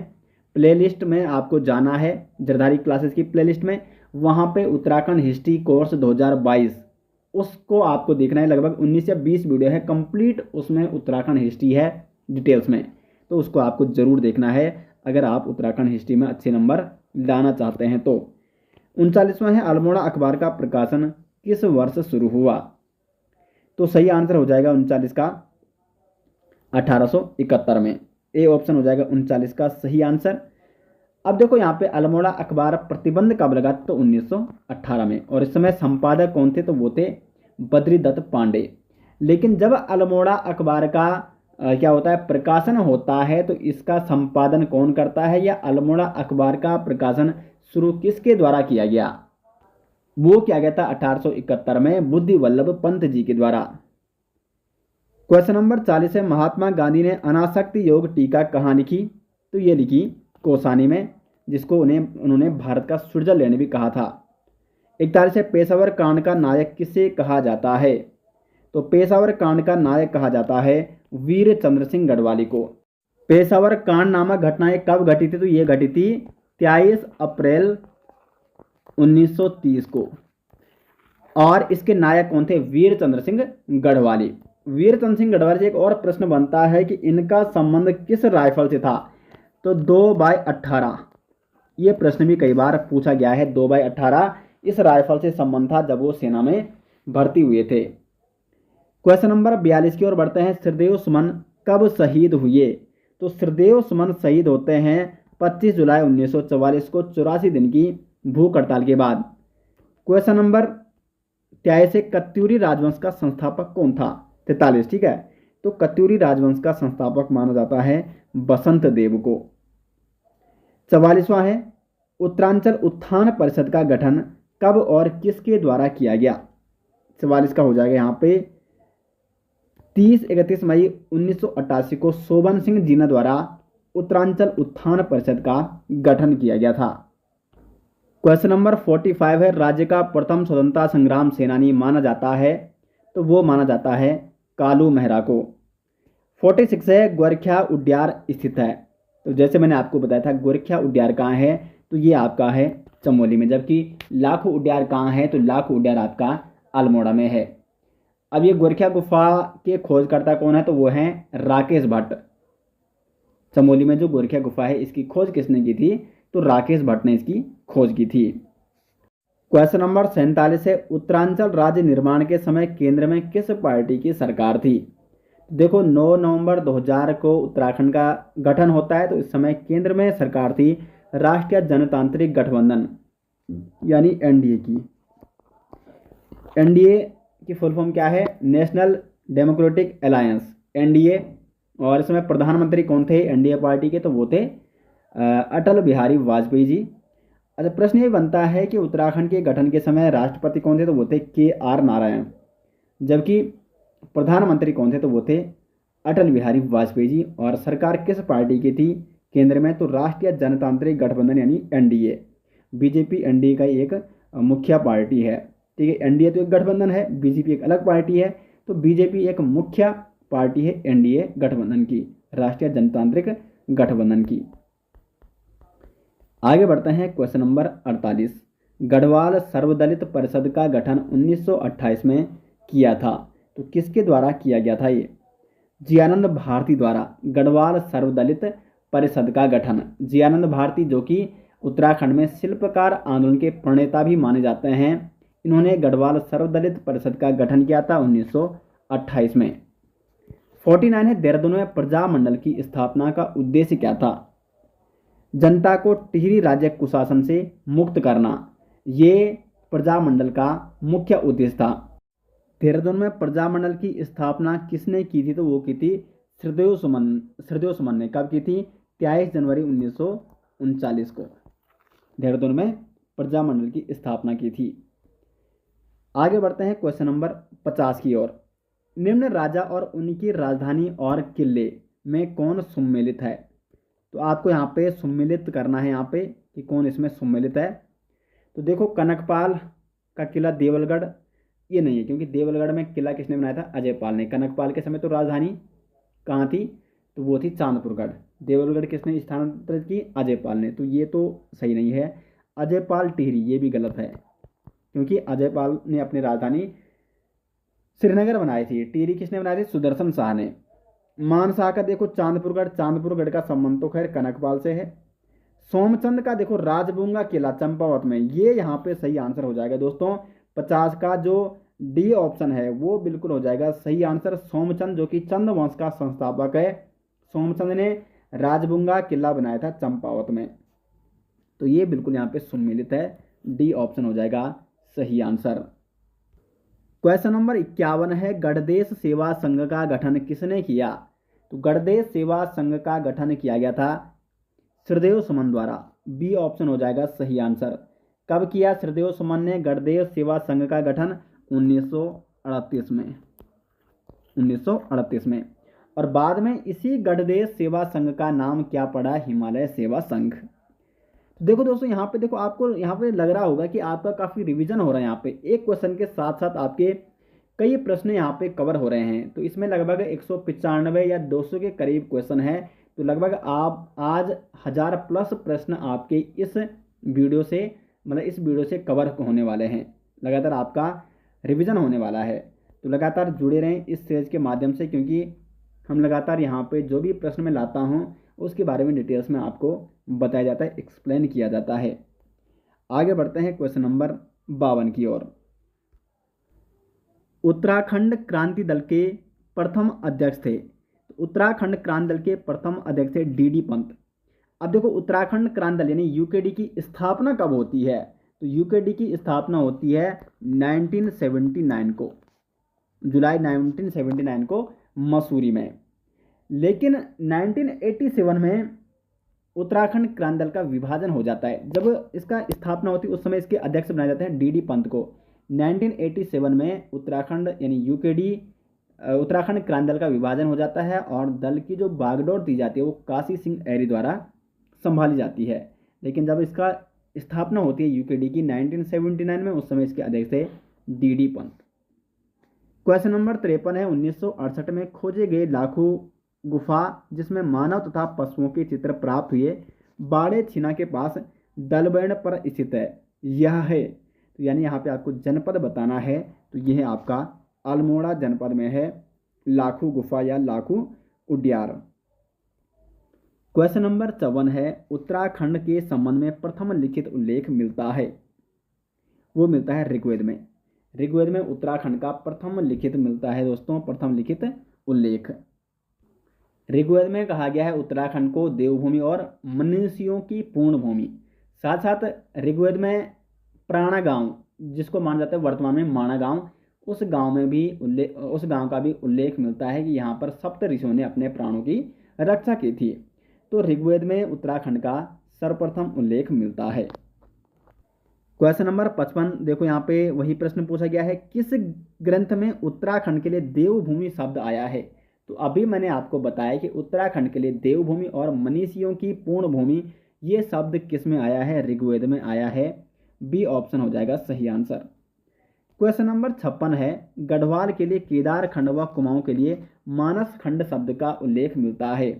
प्लेलिस्ट में आपको जाना है, जरधारी क्लासेस की प्लेलिस्ट में, वहाँ पे उत्तराखंड हिस्ट्री कोर्स 2022 उसको आपको देखना है। लगभग 19 या 20 वीडियो है कंप्लीट, उसमें उत्तराखंड हिस्ट्री है डिटेल्स में, तो उसको आपको ज़रूर देखना है अगर आप उत्तराखंड हिस्ट्री में अच्छे नंबर लाना चाहते हैं तो। 39वां है अल्मोड़ा अखबार का प्रकाशन किस वर्ष शुरू हुआ? तो सही आंसर हो जाएगा 39 का 1871 में। ए ऑप्शन हो जाएगा 39 का सही आंसर। अब देखो यहाँ पे अल्मोड़ा अखबार प्रतिबंध कब लगा? तो 1918 में। और इस समय संपादक कौन थे? तो वो थे बद्रीदत्त पांडे। लेकिन जब अल्मोड़ा अखबार का क्या होता है, प्रकाशन होता है, तो इसका संपादन कौन करता है, या अल्मोड़ा अखबार का प्रकाशन शुरू किसके द्वारा किया गया? वो किया गया था 1871 में बुद्धि वल्लभ पंत जी के द्वारा। क्वेश्चन नंबर 40 है महात्मा गांधी ने अनासक्ति योग टीका कहाँ लिखी? तो ये लिखी कोसानी में, जिसको उन्होंने भारत का स्विट्जरलैंड भी कहा था। 41 है पेशावर कांड का नायक किसे कहा जाता है? तो पेशावर कांड का नायक कहा जाता है वीर चंद्र सिंह गढ़वाली को। पेशावर कांड नामक घटनाएं कब घटी थी? तो ये घटी थी 23 अप्रैल 1930 को। और इसके नायक कौन थे? वीर चंद्र सिंह गढ़वाली। वीर चंद्र सिंह गढ़वाली से एक और प्रश्न बनता है कि इनका संबंध किस राइफल से था? तो 2x18, ये प्रश्न भी कई बार पूछा गया है। 2x18 इस राइफल से संबंध था जब वो सेना में भर्ती हुए थे। क्वेश्चन नंबर 42 की ओर बढ़ते हैं। श्रीदेव सुमन कब शहीद हुए? तो श्रीदेव सुमन शहीद होते हैं 25 जुलाई 1944 को, 84 दिन की भूख हड़ताल के बाद। क्वेश्चन नंबर 23 कत्यूरी राजवंश का संस्थापक कौन था? 43, ठीक है। तो कत्यूरी राजवंश का संस्थापक माना जाता है बसंत देव को। 44वां है उत्तरांचल उत्थान परिषद का गठन कब और किसके द्वारा किया गया? 44 का हो जाएगा यहाँ पे 30-31 मई 1988 को शोभन सिंह जीना द्वारा उत्तरांचल उत्थान परिषद का गठन किया गया था। क्वेश्चन नंबर 45 है राज्य का प्रथम स्वतंत्रता संग्राम सेनानी माना जाता है? तो वो माना जाता है कालू मेहरा को। 46 है गोरखिया उड्यार स्थित है? तो जैसे मैंने आपको बताया था गोरखिया उड्यार कहाँ है? तो ये आपका है चमोली में। जबकि लाखो उड्यार कहाँ है? तो लाखो उड्यार आपका अल्मोड़ा में है। अब ये गोरखिया गुफा के खोजकर्ता कौन है? तो वो हैं राकेश भट्ट। चमोली में जो गोरखिया गुफा है इसकी खोज किसने की थी? तो राकेश भट्ट ने इसकी खोज की थी। क्वेश्चन नंबर 47 है उत्तरांचल राज्य निर्माण के समय केंद्र में किस पार्टी की सरकार थी? देखो 9 नवंबर 2000 को उत्तराखंड का गठन होता है, तो इस समय केंद्र में सरकार थी राष्ट्रीय जनतांत्रिक गठबंधन यानी एनडीए की। एनडीए की फुल फॉर्म क्या है? National democratic alliance, NDA. और इस समय प्रधानमंत्री कौन थे एनडीए पार्टी के? तो वो थे अटल बिहारी वाजपेयी जी। अच्छा, प्रश्न ये बनता है कि उत्तराखंड के गठन के समय राष्ट्रपति कौन थे? तो वो थे KR नारायण। जबकि प्रधानमंत्री कौन थे? तो वो थे अटल बिहारी वाजपेयी जी। और सरकार किस पार्टी की थी केंद्र में? तो राष्ट्रीय जनतांत्रिक गठबंधन यानी एनडीए। बीजेपी एनडीए का एक मुख्य पार्टी है, ठीक है। एनडीए तो एक गठबंधन है, बीजेपी एक अलग पार्टी है। तो बीजेपी एक मुख्य पार्टी है एनडीए गठबंधन की, राष्ट्रीय जनतांत्रिक गठबंधन की। आगे बढ़ते हैं क्वेश्चन नंबर 48। गढ़वाल सर्वदलित परिषद का गठन 1928 में किया था, तो किसके द्वारा किया गया था? ये जियानंद भारती द्वारा गढ़वाल सर्वदलित परिषद का गठन। जियानंद भारती जो कि उत्तराखंड में शिल्पकार आंदोलन के प्रणेता भी माने जाते हैं, इन्होंने गढ़वाल सर्वदलित परिषद का गठन किया था 1928 में। 49 है देहरादून में प्रजामंडल की स्थापना का उद्देश्य क्या था? जनता को टिहरी राज्य कुशासन से मुक्त करना, ये प्रजामंडल का मुख्य उद्देश्य था। देहरादून में प्रजामंडल की स्थापना किसने की थी? तो वो की थी श्रीदेव सुमन ने। कब की थी? 23 जनवरी 1939 को देहरादून में प्रजामंडल की स्थापना की थी। आगे बढ़ते हैं क्वेश्चन नंबर 50 की ओर। निम्न राजा और उनकी राजधानी और किले में कौन सम्मिलित है? तो आपको यहाँ पे सम्मिलित करना है यहाँ पे कि कौन इसमें सम्मिलित है। तो देखो कनकपाल का किला देवलगढ़ ये नहीं है, क्योंकि देवलगढ़ में किला किसने बनाया था? अजयपाल ने। कनकपाल के समय तो राजधानी कहाँ थी? तो वो थी चांदपुरगढ़। देवलगढ़ किसने स्थानांतरित की? अजयपाल ने। तो ये तो सही नहीं है। अजयपाल टिहरी ये भी गलत है, क्योंकि अजयपाल ने अपनी राजधानी श्रीनगर बनाई थी। टिहरी किसने बनाई थी? सुदर्शन शाह ने। मानसा का देखो चांदपुरगढ़, चांदपुरगढ़ का संबंध तो खैर कनकपाल से है। सोमचंद का देखो राजबूंगा किला चंपावत में, ये यहाँ पे सही आंसर हो जाएगा दोस्तों। 50 का जो डी ऑप्शन है वो बिल्कुल हो जाएगा सही आंसर। सोमचंद जो कि चंद वंश का संस्थापक है, सोमचंद ने राजबूंगा किला बनाया था चंपावत में। तो ये बिल्कुल यहाँ पे सुन्मिलित है, डी ऑप्शन हो जाएगा सही आंसर। क्वेश्चन नंबर 51 है, गणदेश सेवा संघ का गठन किसने किया? तो गणदेश सेवा संघ का गठन किया गया था श्रीदेव सुमन द्वारा। बी ऑप्शन हो जाएगा सही आंसर। कब किया श्रीदेव सुमन ने गणदेश सेवा संघ का गठन? 1938 में। 1938 में। और बाद में इसी गणदेश सेवा संघ का नाम क्या पड़ा? हिमालय सेवा संघ। तो देखो दोस्तों, यहाँ पे देखो, आपको यहाँ पे लग रहा होगा कि आपका काफ़ी रिवीजन हो रहा है। यहाँ पे एक क्वेश्चन के साथ साथ आपके कई प्रश्न यहाँ पे कवर हो रहे हैं। तो इसमें लगभग 195 या 200 के करीब क्वेश्चन है। तो लगभग आप आज 1000+ प्रश्न आपके इस वीडियो से, मतलब इस वीडियो से कवर होने वाले हैं। लगातार आपका रिवीजन होने वाला है। तो लगातार जुड़े रहें इस सीरीज के माध्यम से, क्योंकि हम लगातार यहाँ पे जो भी प्रश्न मैं लाता हूँ उसके बारे में डिटेल्स में आपको बताया जाता है, एक्सप्लेन किया जाता है। आगे बढ़ते हैं क्वेश्चन नंबर 52 की ओर। उत्तराखंड क्रांति दल के प्रथम अध्यक्ष थे। उत्तराखंड क्रांति दल के प्रथम अध्यक्ष थे डी पंत। अब देखो, उत्तराखंड क्रांति दल यानी यूकेडी की स्थापना कब होती है? तो यूकेडी की स्थापना होती है 1979 को, जुलाई 1979 को मसूरी में। लेकिन 1987 में उत्तराखंड क्रांति दल का विभाजन हो जाता है। जब इसका स्थापना होती है उस समय इसके अध्यक्ष बनाए जाते हैं डी पंत को। 1987 में उत्तराखंड यानी यूकेडी उत्तराखंड क्रांति दल का विभाजन हो जाता है और दल की जो बागडोर दी जाती है वो काशी सिंह ऐरी द्वारा संभाली जाती है। लेकिन जब इसका स्थापना होती है यूकेडी की 1979 में, उस समय इसके अध्यक्ष थे डी पंत। क्वेश्चन नंबर 53 है, 1968 में खोजे गए लाखों गुफा जिसमें मानव तथा पशुओं के चित्र प्राप्त हुए बाड़े छिना के पास दलबैन पर स्थित है, यह है। तो यानी यहाँ पे आपको जनपद बताना है। तो यह है आपका अल्मोड़ा जनपद में है लाखू गुफा या लाखू उड्यार। क्वेश्चन नंबर 54 है, उत्तराखंड के संबंध में प्रथम लिखित उल्लेख मिलता है, वो मिलता है ऋग्वेद में। ऋग्वेद में उत्तराखंड का प्रथम लिखित मिलता है दोस्तों, प्रथम लिखित उल्लेख। ऋग्वेद में कहा गया है उत्तराखंड को देवभूमि और मनीषियों की पूर्ण भूमि। साथ साथ ऋग्वेद में प्राणा गांव, जिसको माना जाता है वर्तमान में माणा गांव, उस गांव का भी उल्लेख मिलता है कि यहाँ पर सप्त ऋषियों ने अपने प्राणों की रक्षा की थी। तो ऋग्वेद में उत्तराखंड का सर्वप्रथम उल्लेख मिलता है। क्वेश्चन नंबर 55 देखो, यहाँ पे वही प्रश्न पूछा गया है, किस ग्रंथ में उत्तराखंड के लिए देवभूमि शब्द आया है? तो अभी मैंने आपको बताया कि उत्तराखंड के लिए देवभूमि और मनीषियों की पूर्ण भूमि, ये शब्द किस में आया है? ऋग्वेद में आया है। बी ऑप्शन हो जाएगा सही आंसर। क्वेश्चन नंबर 56 है, गढ़वाल के लिए केदार खंड व कुमाऊं के लिए मानस खंड शब्द का उल्लेख मिलता है।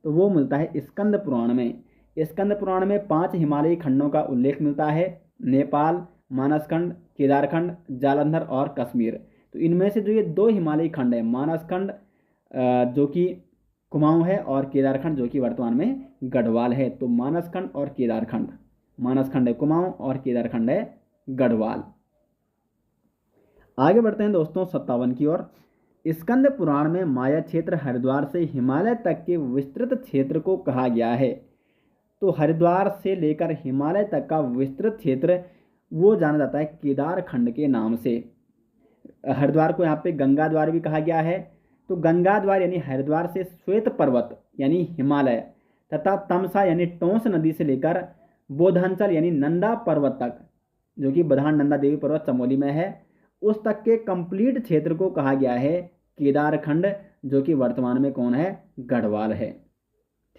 तो वो मिलता है स्कंद पुराण में। स्कंद पुराण में 5 हिमालयी खंडों का उल्लेख मिलता है, नेपाल, मानसखंड, केदारखंड, जालंधर और कश्मीर। तो इनमें से जो ये 2 हिमालयी खंड है, मानसखंड जो कि कुमाऊं है और केदारखंड जो कि वर्तमान में गढ़वाल है। तो मानसखंड और केदारखंड, मानसखंड है कुमाऊं और केदारखंड है गढ़वाल। आगे बढ़ते हैं दोस्तों 57 की ओर। स्कंद पुराण में माया क्षेत्र हरिद्वार से हिमालय तक के विस्तृत क्षेत्र को कहा गया है। तो हरिद्वार से लेकर हिमालय तक का विस्तृत क्षेत्र वो जाना जाता है केदार खंड के नाम से। हरिद्वार को यहाँ पे गंगा द्वार भी कहा गया है। तो गंगा द्वार यानी हरिद्वार से श्वेत पर्वत यानी हिमालय तथा तमसा यानी टोंस नदी से लेकर बोधांचल यानी नंदा पर्वत तक, जो कि बधान नंदा देवी पर्वत चमोली में है, उस तक के कंप्लीट क्षेत्र को कहा गया है केदारखंड, जो कि वर्तमान में कौन है? गढ़वाल है।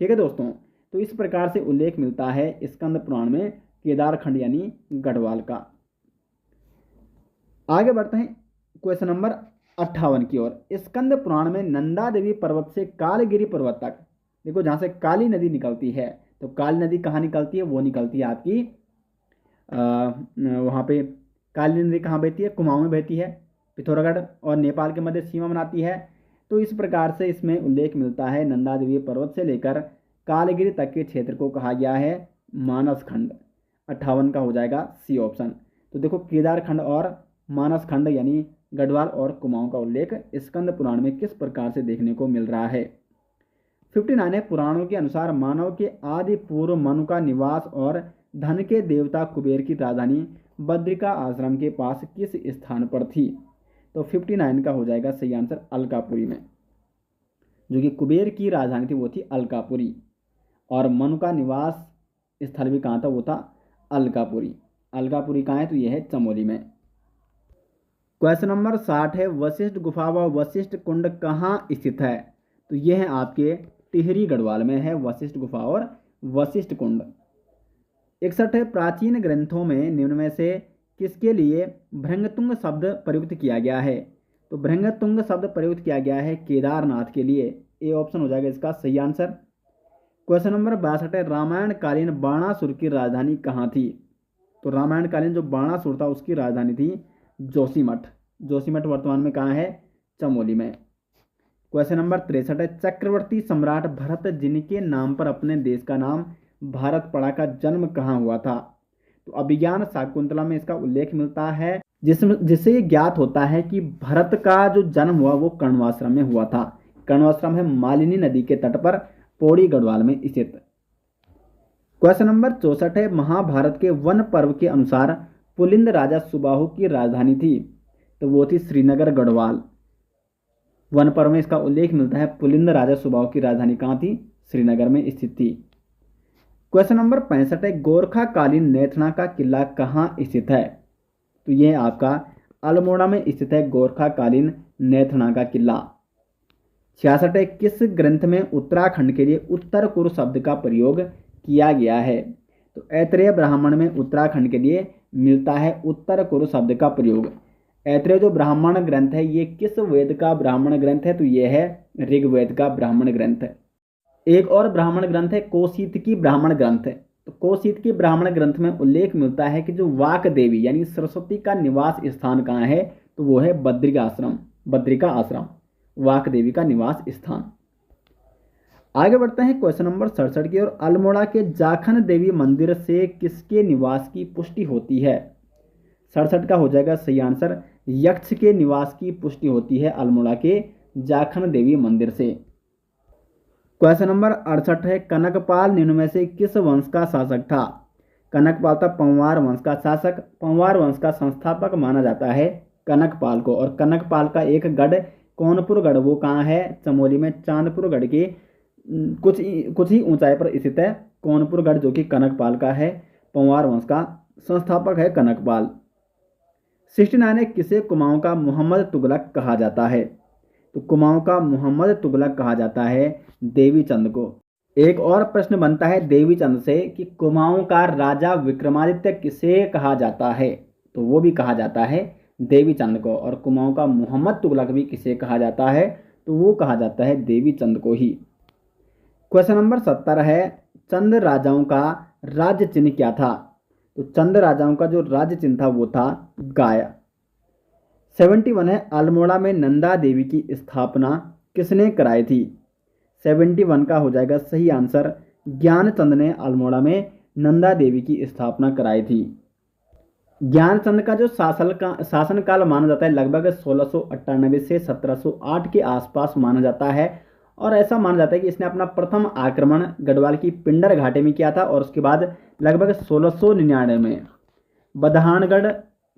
ठीक है दोस्तों, तो इस प्रकार से उल्लेख मिलता है स्कंद पुराण में केदारखंड यानी गढ़वाल का। आगे बढ़ते हैं क्वेश्चन नंबर 58 की ओर। स्कंद पुराण में नंदा देवी पर्वत से कालगिरी पर्वत तक, देखो जहाँ से काली नदी निकलती है, तो काली नदी कहाँ निकलती है, वो निकलती है आपकी वहाँ पे काली नदी कहाँ बहती है, कुमाऊं में बहती है, पिथौरागढ़ और नेपाल के मध्य सीमा बनाती है। तो इस प्रकार से इसमें उल्लेख मिलता है नंदा देवी पर्वत से लेकर कालगिरी तक के क्षेत्र को कहा गया है मानस खंड। 58 का हो जाएगा सी ऑप्शन। तो देखो केदारखंड और मानस खंड यानी गढ़वाल और कुमाऊं का उल्लेख स्कंद पुराण में किस प्रकार से देखने को मिल रहा है। 59 है, पुराणों के अनुसार मानव के आदि पूर्व मनु का निवास और धन के देवता कुबेर की राजधानी बद्रिका आश्रम के पास किस स्थान पर थी। तो 59 का हो जाएगा सही आंसर अलकापुरी में। जो कि कुबेर की राजधानी थी वो थी अलकापुरी, और मनु का निवास स्थल भी कहाँ था, वो था अलकापुरी। अलकापुरी कहाँ है, तो यह है चमोली में। क्वेश्चन नंबर 60 है, वशिष्ठ गुफा व वशिष्ठ कुंड कहाँ स्थित है। तो यह है आपके टिहरी गढ़वाल में है वशिष्ठ गुफा और वशिष्ठ कुंड। 61 है, प्राचीन ग्रंथों में निम्न में से किसके लिए भृंगतुंग शब्द प्रयुक्त किया गया है। तो भृंगतुंग शब्द प्रयुक्त किया गया है केदारनाथ के लिए। ए ऑप्शन हो जाएगा इसका सही आंसर। क्वेश्चन नंबर 62 है, रामायण कालीन बाणासुर की राजधानी कहाँ थी। तो रामायण कालीन जो बाणासुर था उसकी राजधानी थी जोशीमठ। जोशीमठ वर्तमान में कहाँ है, चमोली में। क्वेश्चन नंबर 63 है, चक्रवर्ती सम्राट भरत जिनके नाम पर अपने देश का नाम भारत पड़ा का जन्म कहाँ हुआ था। तो अभिज्ञान शाकुंतला में इसका उल्लेख मिलता है, जिससे ये ज्ञात होता है कि भरत का जो जन्म हुआ वो कर्णवाश्रम में हुआ था। कर्णवाश्रम है मालिनी नदी के तट पर पौड़ी गढ़वाल में स्थित। क्वेश्चन नंबर 64 है, महाभारत के वन पर्व के अनुसार पुलिंद राजा सुबाहु की राजधानी थी। तो वो थी श्रीनगर गढ़वाल। वन पर्व में इसका उल्लेख मिलता है, पुलिंद राजा सुबाहु की राजधानी कहाँ थी, श्रीनगर में स्थित थी। क्वेश्चन नंबर 65 है, गोरखा कालीन नेथना का किला कहाँ स्थित है। तो यह आपका अल्मोड़ा में स्थित है गोरखा कालीन नेथना का किला। 66 है, किस ग्रंथ में उत्तराखंड के लिए उत्तर कुरु शब्द का प्रयोग किया गया है। तो ऐतरेय ब्राह्मण में उत्तराखंड के लिए मिलता है उत्तर कुरु शब्द का प्रयोग। ऐतरेय जो ब्राह्मण ग्रंथ है ये किस वेद का ब्राह्मण ग्रंथ है, तो यह है ऋग्वेद का ब्राह्मण ग्रंथ है। एक और ब्राह्मण ग्रंथ है कोशीत की ब्राह्मण ग्रंथ है। तो कोशीत की ब्राह्मण ग्रंथ में उल्लेख मिलता है कि जो वाक देवी यानी सरस्वती का निवास स्थान कहाँ है, तो वो है बद्रिका आश्रम। बद्रिका आश्रम वाक देवी का निवास स्थान। आगे बढ़ते हैं क्वेश्चन नंबर 67 की ओर। अल्मोड़ा के जाखन देवी मंदिर से किसके निवास की पुष्टि होती है। 67 का हो जाएगा सही आंसर, यक्ष के निवास की पुष्टि होती है अल्मोड़ा के जाखन देवी मंदिर से। क्वेश्चन नंबर 68 है, कनकपाल निम्न में से किस वंश का शासक था। कनकपाल था पंवार वंश का शासक। पंवार वंश का संस्थापक माना जाता है कनकपाल को, और कनकपाल का एक गढ़ कौनपुर गढ़ वो कहाँ है, चमोली में चांदपुर गढ़ के कुछ ही ऊंचाई पर स्थित है कौनपुर गढ़, जो कि कनकपाल का है। पंवार वंश का संस्थापक है कनकपाल। 69 है, किसे कुमाऊं का मोहम्मद तुगलक कहा जाता है। तो कुमाऊं का मोहम्मद तुगलक कहा जाता है देवी चंद को। एक और प्रश्न बनता है देवी चंद से कि कुमाऊं का राजा विक्रमादित्य किसे कहा जाता है। तो वो भी कहा जाता है देवी चंद को, और कुमाऊं का मोहम्मद तुगलक भी किसे कहा जाता है, तो वो कहा जाता है देवी चंद को ही। क्वेश्चन नंबर 70 है, चंद राजाओं का राज्य चिन्ह क्या था। तो चंद राजाओं का जो राज्य चिन्ह था वो था गाय। 71 है, अल्मोड़ा में नंदा देवी की स्थापना किसने कराई थी। 71 का हो जाएगा सही आंसर, ज्ञानचंद ने अल्मोड़ा में नंदा देवी की स्थापना कराई थी। ज्ञानचंद का जो शासनकाल माना जाता है लगभग 1698 से 1708 के आसपास माना जाता है, और ऐसा माना जाता है कि इसने अपना प्रथम आक्रमण गढ़वाल की पिंडर घाटी में किया था, और उसके बाद लगभग 1699 में बधानगढ़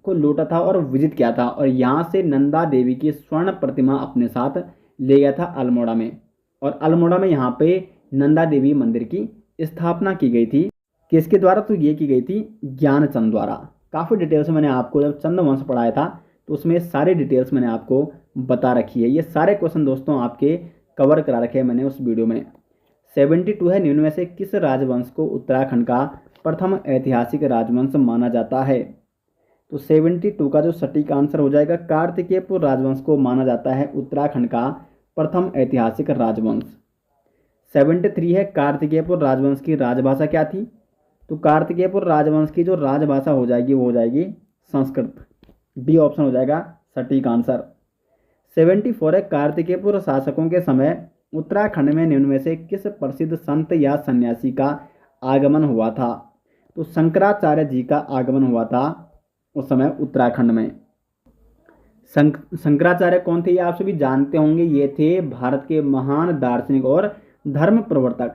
को लूटा था और विजित किया था, और यहाँ से नंदा देवी की स्वर्ण प्रतिमा अपने साथ ले गया था अल्मोड़ा में, और अल्मोड़ा में यहाँ पे नंदा देवी मंदिर की स्थापना की गई थी। किसके द्वारा, तो ये की गई थी ज्ञानचंद द्वारा। काफ़ी डिटेल्स मैंने आपको जब चंद वंश पढ़ाया था तो उसमें सारी डिटेल्स मैंने आपको बता रखी है। ये सारे क्वेश्चन दोस्तों आपके कवर करा रखे हैं मैंने उस वीडियो में। 72 है, निम्न में से किस राजवंश को उत्तराखंड का प्रथम ऐतिहासिक राजवंश माना जाता है? तो 72 का जो सटीक आंसर हो जाएगा, कार्तिकेयपुर राजवंश को माना जाता है उत्तराखंड का प्रथम ऐतिहासिक राजवंश। 73 है, कार्तिकेयपुर राजवंश की राजभाषा क्या थी? तो कार्तिकेयपुर राजवंश की जो राजभाषा हो जाएगी वो हो जाएगी संस्कृत। डी ऑप्शन हो जाएगा सटीक आंसर। 74 है, कार्तिकेयपुर शासकों के समय उत्तराखंड में निम्न में से किस प्रसिद्ध संत या सन्यासी का आगमन हुआ था? तो शंकराचार्य जी का आगमन हुआ था उस समय उत्तराखंड में। शंकराचार्य कौन थे ये आप सभी जानते होंगे। ये थे भारत के महान दार्शनिक और धर्म प्रवर्तक।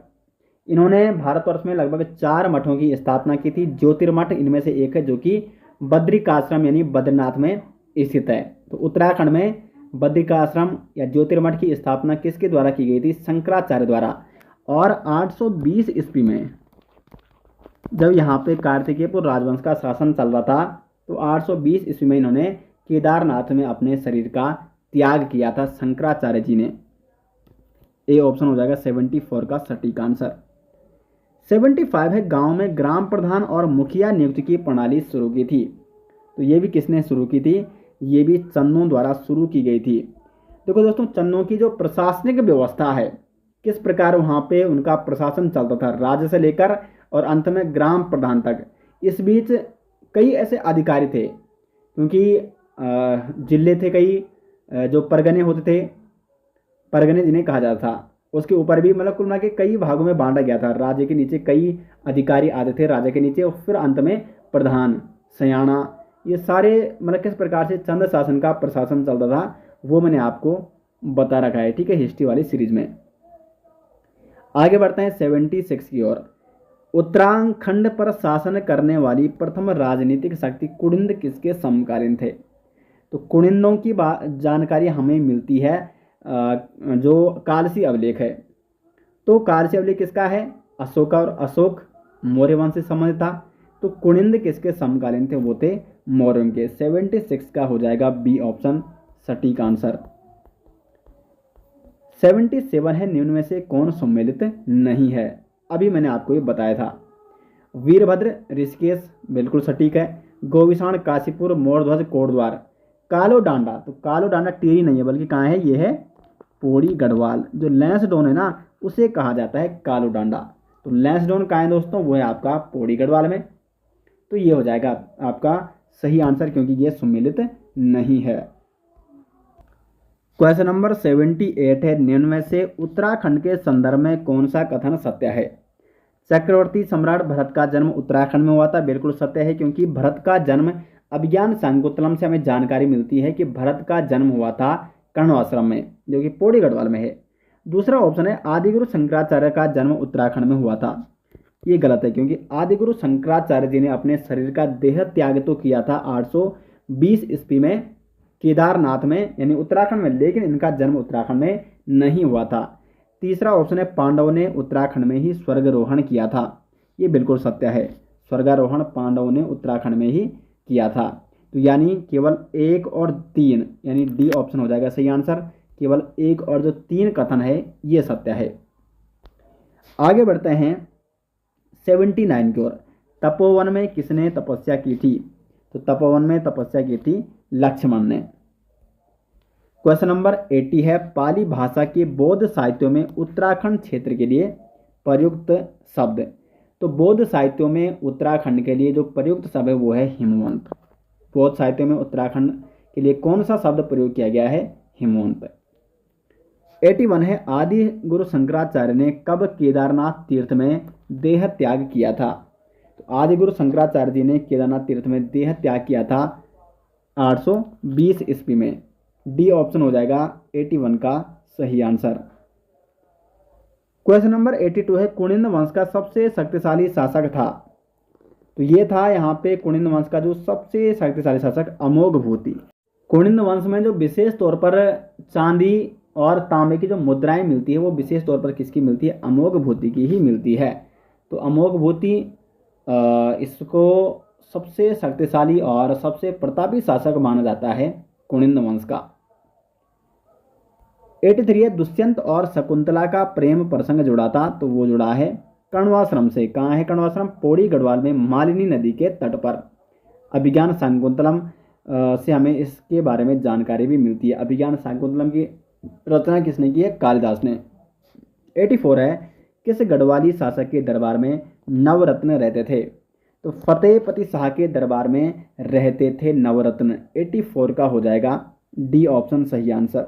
इन्होंने भारतवर्ष में लगभग 4 मठों की स्थापना की थी। ज्योतिर्मठ इनमें से एक है जो कि बद्रिकाश्रम यानी बद्रीनाथ में स्थित है। तो उत्तराखंड में बद्रिकाश्रम या ज्योतिर्मठ की स्थापना किसके द्वारा की गई थी? शंकराचार्य द्वारा। और 820 ईस्वी में जब यहाँ पे कार्तिकेयपुर राजवंश का शासन चल रहा था तो 820 ईस्वी में इन्होंने केदारनाथ में अपने शरीर का त्याग किया था शंकराचार्य जी ने। ए ऑप्शन हो जाएगा 74 का सटीक आंसर। 75 है, गांव में ग्राम प्रधान और मुखिया नियुक्ति की प्रणाली शुरू की थी। तो ये भी किसने शुरू की थी? ये भी चन्नों द्वारा शुरू की गई थी। देखो दोस्तों, चन्नों की जो प्रशासनिक व्यवस्था है, किस प्रकार वहाँ पे उनका प्रशासन चलता था, राज्य से लेकर और अंत में ग्राम प्रधान तक। इस बीच कई ऐसे अधिकारी थे, क्योंकि जिले थे कई, जो परगने होते थे, परगने जिन्हें कहा जाता था, उसके ऊपर भी मतलब कुल मिला के कई भागों में बांटा गया था। राज्य के नीचे कई अधिकारी आते थे राजा के नीचे, और फिर अंत में प्रधान, सयाना, ये सारे मतलब किस प्रकार से चंद शासन का प्रशासन चलता था वो मैंने आपको बता रखा है, ठीक है, हिस्ट्री वाली सीरीज में। आगे बढ़ते हैं 76 की ओर। उत्तराखंड पर शासन करने वाली प्रथम राजनीतिक शक्ति कुनिंद किसके समकालीन थे? तो कुनिंदों की जानकारी हमें मिलती है जो कालसी अभिलेख है। तो कालसी अभिलेख किसका है? अशोका, और अशोक मौर्य वंश से संबंधित था। तो कुनिंद किसके समकालीन थे? वो थे मौर्यों के। 76 का हो जाएगा बी ऑप्शन सटीक आंसर। 77 है, निम्न में से कौन सम्मिलित नहीं है? अभी मैंने आपको ये बताया था। वीरभद्र ऋषिकेश बिल्कुल सटीक है। गोविशाण काशीपुर मोरध्वज कोटद्वार। कालो डांडा, तो कालो डांडा टिहरी नहीं है बल्कि कहाँ है? ये है पौड़ी गढ़वाल। जो लैंसडौन है ना उसे कहा जाता है कालो डांडा। तो लैंसडौन कहाँ है दोस्तों? वो है आपका पौड़ी गढ़वाल में। तो ये हो जाएगा आपका सही आंसर, क्योंकि ये सम्मिलित नहीं है। क्वेश्चन नंबर 78 है, निम्न में से उत्तराखंड के संदर्भ में कौन सा कथन सत्य है? चक्रवर्ती सम्राट भरत का जन्म उत्तराखंड में हुआ था। बिल्कुल सत्य है, क्योंकि भरत का जन्म अभिज्ञान शाकुंतलम से हमें जानकारी मिलती है कि भरत का जन्म हुआ था कर्ण आश्रम में, जो कि पौड़ी गढ़वाल में है। दूसरा ऑप्शन है, आदिगुरु शंकराचार्य का जन्म उत्तराखंड में हुआ था। ये गलत है, क्योंकि आदिगुरु शंकराचार्य जी ने अपने शरीर का देह त्याग तो किया था 820 ईस्वी में केदारनाथ में यानी उत्तराखंड में, लेकिन इनका जन्म उत्तराखंड में नहीं हुआ था। तीसरा ऑप्शन है, पांडवों ने उत्तराखंड में ही स्वर्गारोहण किया था। ये बिल्कुल सत्य है, स्वर्गारोहण पांडवों ने उत्तराखंड में ही किया था। तो यानी केवल 1 और 3 यानी डी ऑप्शन हो जाएगा सही आंसर। केवल 1 और जो 3 कथन है ये सत्य है। आगे बढ़ते हैं 79 की ओर। तपोवन में किसने तपस्या की थी? तो तपोवन में तपस्या की थी लक्ष्मण ने। क्वेश्चन नंबर 80 है, पाली भाषा के बौद्ध साहित्यों में उत्तराखंड क्षेत्र के लिए प्रयुक्त शब्द। तो बौद्ध साहित्यों में उत्तराखंड के लिए जो प्रयुक्त शब्द है वो है हिमवंत। बौद्ध साहित्यों में उत्तराखंड के लिए कौन सा शब्द प्रयोग किया गया है? हिमवंत। 81 है, आदि गुरु शंकराचार्य ने कब केदारनाथ तीर्थ में देह त्याग किया था? तो आदि गुरु शंकराचार्य जी ने केदारनाथ तीर्थ में देह त्याग किया था 820 ईस्वी में। डी ऑप्शन हो जाएगा 81 का सही आंसर। क्वेश्चन नंबर 82 है, कुनिंद वंश का सबसे शक्तिशाली शासक था। तो ये था यहाँ पे कुनिंद वंश का जो सबसे शक्तिशाली शासक अमोघभूति। कुनिंद वंश में जो विशेष तौर पर चांदी और तांबे की जो मुद्राएं मिलती है वो विशेष तौर पर किसकी मिलती है? अमोघभूति की ही मिलती है। तो अमोघभूति इसको सबसे शक्तिशाली और सबसे प्रतापी शासक माना जाता है कुनिंद वंश का। 83 है, दुष्यंत और शकुंतला का प्रेम प्रसंग जुड़ा था। तो वो जुड़ा है कण्वाश्रम से। कहाँ है कण्वाश्रम? पौड़ी गढ़वाल में, मालिनी नदी के तट पर। अभिज्ञान शाकुंतलम से हमें इसके बारे में जानकारी भी मिलती है। अभिज्ञान शाकुंतलम की रचना किसने की है? कालिदास ने। 84 है, किस गढ़वाली शासक के दरबार में नवरत्न रहते थे? तो फतेहपति शाह के दरबार में रहते थे नवरत्न। 84 का हो जाएगा डी ऑप्शन सही आंसर।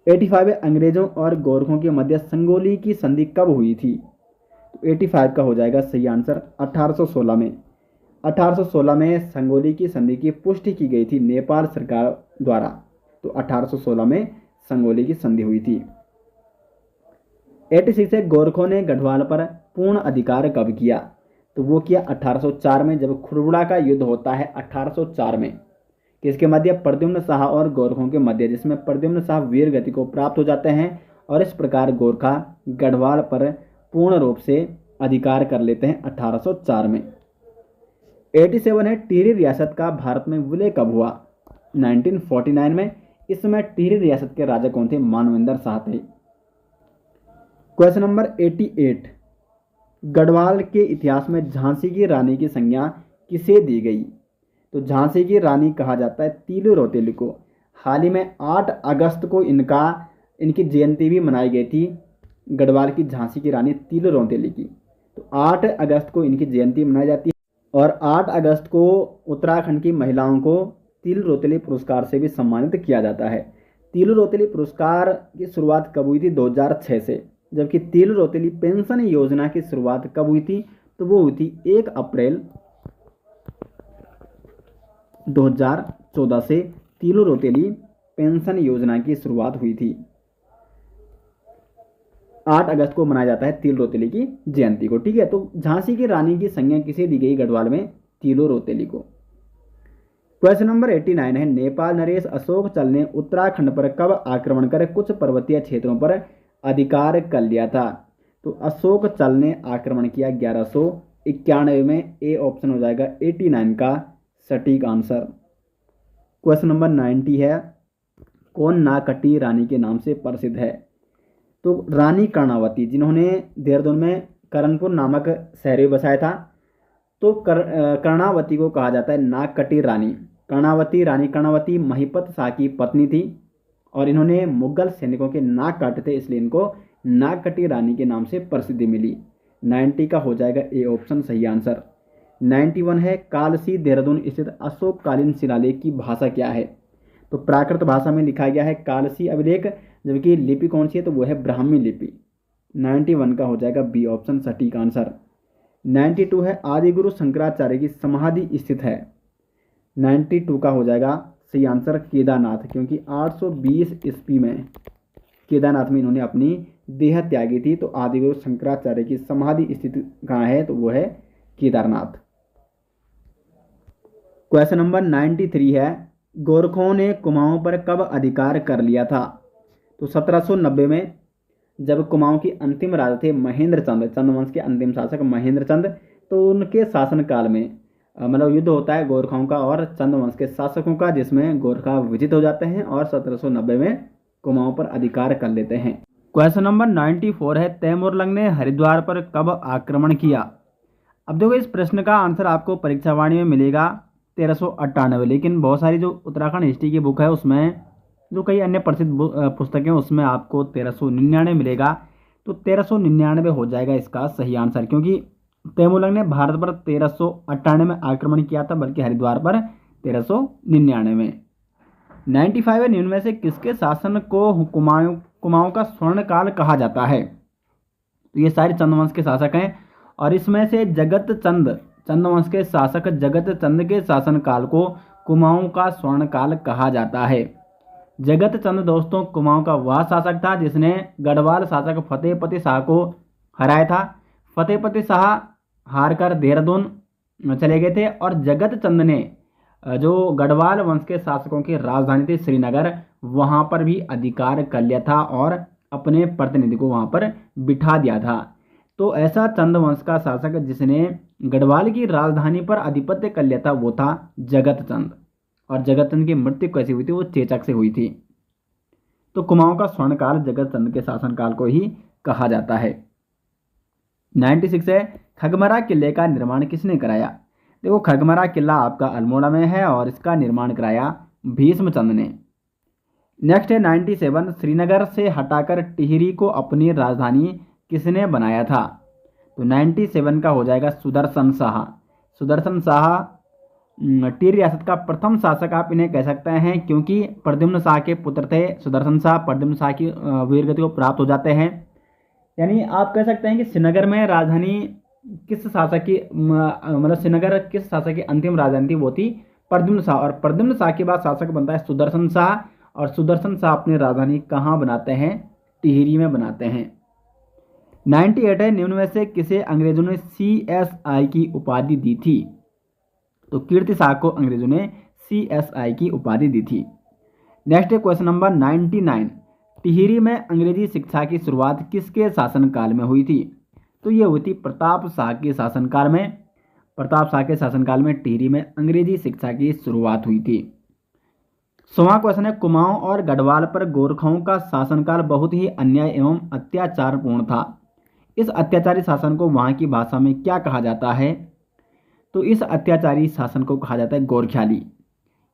85 है, अंग्रेजों और गोरखों के मध्य संगोली की संधि कब हुई थी? तो 85 का हो जाएगा सही आंसर 1816 में। 1816 में संगोली की संधि की पुष्टि की गई थी नेपाल सरकार द्वारा। तो 1816 में संगोली की संधि हुई थी। 86 है, गोरखों ने गढ़वाल पर पूर्ण अधिकार कब किया? तो वो किया 1804 में, जब खुरबुड़ा का युद्ध होता है 1804 में। किसके मध्य? प्रद्युम्न शाह और गोरखों के मध्य, जिसमें प्रद्युम्न शाह वीर गति को प्राप्त हो जाते हैं और इस प्रकार गोरखा गढ़वाल पर पूर्ण रूप से अधिकार कर लेते हैं 1804 में। 87 है, टिहरी रियासत का भारत में विलय कब हुआ? 1949 में। इसमें टिहरी रियासत के राजा कौन थे? मानवेंद्र शाह थे। क्वेश्चन नंबर 88, गढ़वाल के इतिहास में झांसी की रानी की संज्ञा किसे दी गई? तो झांसी की रानी कहा जाता है तीलू रौतेली को। हाल ही में 8 अगस्त को इनकी जयंती भी मनाई गई थी, गढ़वाल की झांसी की रानी तीलू रौतेली की। तो 8 अगस्त को इनकी जयंती मनाई जाती है और 8 अगस्त को उत्तराखंड की महिलाओं को तीलू रौतेली पुरस्कार से भी सम्मानित किया जाता है। तीलू रौतेली पुरस्कार की शुरुआत कब हुई थी? 2006 से। जबकि तीलू रौतेली पेंशन योजना की शुरुआत कब हुई थी? तो वो हुई थी 1 अप्रैल 2014 से तीलू रौतेली पेंशन योजना की शुरुआत हुई थी। 8 अगस्त को मनाया जाता है तीलू रौतेली की जयंती को। ठीक है, तो झांसी की रानी की संज्ञा किसे दी गई गढ़वाल में? तीलू रौतेली को। क्वेश्चन नंबर 89 है, नेपाल नरेश अशोक चल ने उत्तराखंड पर कब आक्रमण कर कुछ पर्वतीय क्षेत्रों पर अधिकार कर लिया था? तो अशोक चल ने आक्रमण किया 1191 में। ए ऑप्शन हो जाएगा 89 का सटीक आंसर। क्वेश्चन नंबर 90 है, कौन नाकटी रानी के नाम से प्रसिद्ध है? तो रानी कर्णावती, जिन्होंने देहरादून में करणपुर नामक शहर बसाया था। तो कर्णावती को कहा जाता है नाकटी रानी। कर्णावती महिपत शाह की पत्नी थी और इन्होंने मुगल सैनिकों के नाक काटे थे, इसलिए इनको नाकटी रानी के नाम से प्रसिद्धि मिली। 90 का हो जाएगा ए ऑप्शन सही आंसर। 91 है, कालसी देहरादून स्थित अशोककालीन शिलालेख की भाषा क्या है? तो प्राकृत भाषा में लिखा गया है कालसी अभिलेख, जबकि लिपि कौन सी है? तो वो है ब्राह्मी लिपि। 91 का हो जाएगा बी ऑप्शन सटीक आंसर। 92 है, आदिगुरु शंकराचार्य की समाधि स्थित है। 92 का हो जाएगा सही आंसर केदारनाथ, क्योंकि 820 ईस्वी में केदारनाथ में इन्होंने अपनी देह त्यागी थी। तो आदिगुरु शंकराचार्य की समाधि स्थित कहाँ है? तो वो है केदारनाथ। क्वेश्चन नंबर 93 है, गोरखों ने कुमाऊं पर कब अधिकार कर लिया था? तो 1790 में, जब कुमाऊं की अंतिम राजा थे महेंद्र चंद, चंद्रवंश के अंतिम शासक महेंद्र चंद, तो उनके शासनकाल में मतलब युद्ध होता है गोरखाओं का और चंद्रवंश के शासकों का, जिसमें गोरखा विजित हो जाते हैं और 1790 में कुमाऊं पर अधिकार कर लेते हैं। क्वेश्चन नंबर 94 है, तैमूरलंग ने हरिद्वार पर कब आक्रमण किया? अब देखो, इस प्रश्न का आंसर आपको परीक्षावाणी में मिलेगा 1398, लेकिन बहुत सारी जो उत्तराखंड हिस्ट्री की बुक है उसमें, जो कई अन्य प्रसिद्ध पुस्तकें उसमें आपको 1399 मिलेगा। तो 1399 हो जाएगा इसका सही आंसर, क्योंकि तैमूरलंग ने भारत पर 1398 में आक्रमण किया था, बल्कि हरिद्वार पर 1399 में। 95 है, निम्न में से किसके शासन को कुमाऊं का स्वर्णकाल कहा जाता है? तो ये सारे चंद्रवंश के शासक हैं और इसमें से चंद्रवंश के शासक जगत चंद के शासनकाल को कुमाऊं का स्वर्णकाल कहा जाता है। जगत चंद दोस्तों कुमाऊं का वह शासक था जिसने गढ़वाल शासक फतेहपति शाह को हराया था। फतेहपति शाह हारकर देहरादून चले गए थे और जगत चंद ने जो गढ़वाल वंश के शासकों की राजधानी थी श्रीनगर, वहां पर भी अधिकार कर लिया था और अपने प्रतिनिधि को वहां पर बिठा दिया था। तो ऐसा चंद वंश का शासक जिसने गढ़वाल की राजधानी पर आधिपत्य कर लिया था वो था जगत चंद। और जगत चंद की मृत्यु कैसी हुई थी? वो चेचक से हुई थी। तो कुमाऊं का स्वर्णकाल जगत चंद के शासनकाल को ही कहा जाता है। 96 है, खगमरा किले का निर्माण किसने कराया? देखो खगमरा किला आपका अल्मोड़ा में है और इसका निर्माण कराया भीष्मचंद ने। नेक्स्ट है 97, श्रीनगर से हटाकर टिहरी को अपनी राजधानी किसने बनाया था? तो 97 का हो जाएगा सुदर्शन शाह। सुदर्शन शाह टिहरी रियासत का प्रथम शासक आप इन्हें कह सकते हैं, क्योंकि प्रद्युम्न शाह के पुत्र थे सुदर्शन शाह। प्रद्युम्न शाह की वीरगति को प्राप्त हो जाते हैं। यानी आप कह सकते हैं कि श्रीनगर में राजधानी किस शासक की मतलब श्रीनगर किस शासक की अंतिम राजधानी थी? वो थी प्रद्युम्न शाह। और प्रद्युम्न शाह के बाद शासक बनता है सुदर्शन शाह, और सुदर्शन शाह अपनी राजधानी कहाँ बनाते हैं? टिहरी में बनाते हैं। 98 है, निम्न में से किसे अंग्रेजों ने CSI की उपाधि दी थी? तो कीर्ति शाह को अंग्रेजों ने CSI की उपाधि दी थी। नेक्स्ट है क्वेश्चन नंबर 99, टिहरी में अंग्रेजी शिक्षा की शुरुआत किसके शासनकाल में हुई थी? तो ये हुई थी प्रताप शाह के शासनकाल में। प्रताप शाह के शासनकाल में टिहरी में अंग्रेजी शिक्षा की शुरुआत हुई थी। 100वां क्वेश्चन है, कुमाऊं और गढ़वाल पर गोरखाओं का शासनकाल बहुत ही अन्याय एवं अत्याचारपूर्ण था। इस अत्याचारी शासन को वहां की भाषा में क्या कहा जाता है? तो इस अत्याचारी शासन को कहा जाता है गोरख्याली।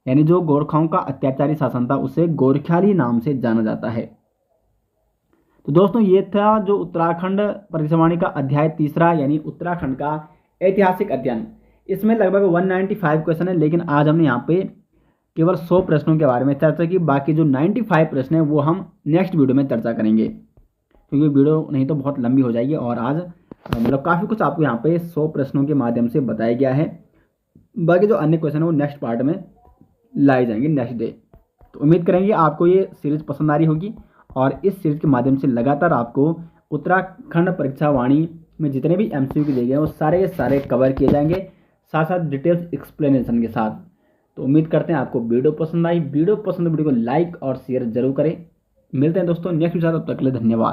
यानी जो गोरखाओं का अत्याचारी शासन था उसे गोरख्याली नाम से जाना जाता है। तो दोस्तों ये था जो उत्तराखंड परीक्षावाणी का अध्याय 3 यानी उत्तराखंड का ऐतिहासिक अध्ययन। इसमें लगभग 195 क्वेश्चन है, लेकिन आज हमने यहाँ पे केवल 100 प्रश्नों के बारे में चर्चा की। बाकी जो 95 प्रश्न है वो हम नेक्स्ट वीडियो में चर्चा करेंगे, क्योंकि वीडियो नहीं तो बहुत लंबी हो जाएगी। और आज मतलब काफ़ी कुछ आपको यहाँ पे 100 प्रश्नों के माध्यम से बताया गया है। बाकी जो अन्य क्वेश्चन है वो नेक्स्ट पार्ट में लाए जाएंगे नेक्स्ट डे। तो उम्मीद करेंगे आपको ये सीरीज पसंद आ रही होगी, और इस सीरीज के माध्यम से लगातार आपको उत्तराखंड परीक्षा वाणी में जितने भी MCQ दिए गए हैं वो सारे सारे कवर किए जाएंगे, साथ साथ डिटेल्स एक्सप्लेनेशन के साथ। तो उम्मीद करते हैं आपको वीडियो पसंद आई। वीडियो पसंद वीडियो को लाइक और शेयर जरूर करें। मिलते हैं दोस्तों नेक्स्ट वीडियो, तब तक के लिए धन्यवाद।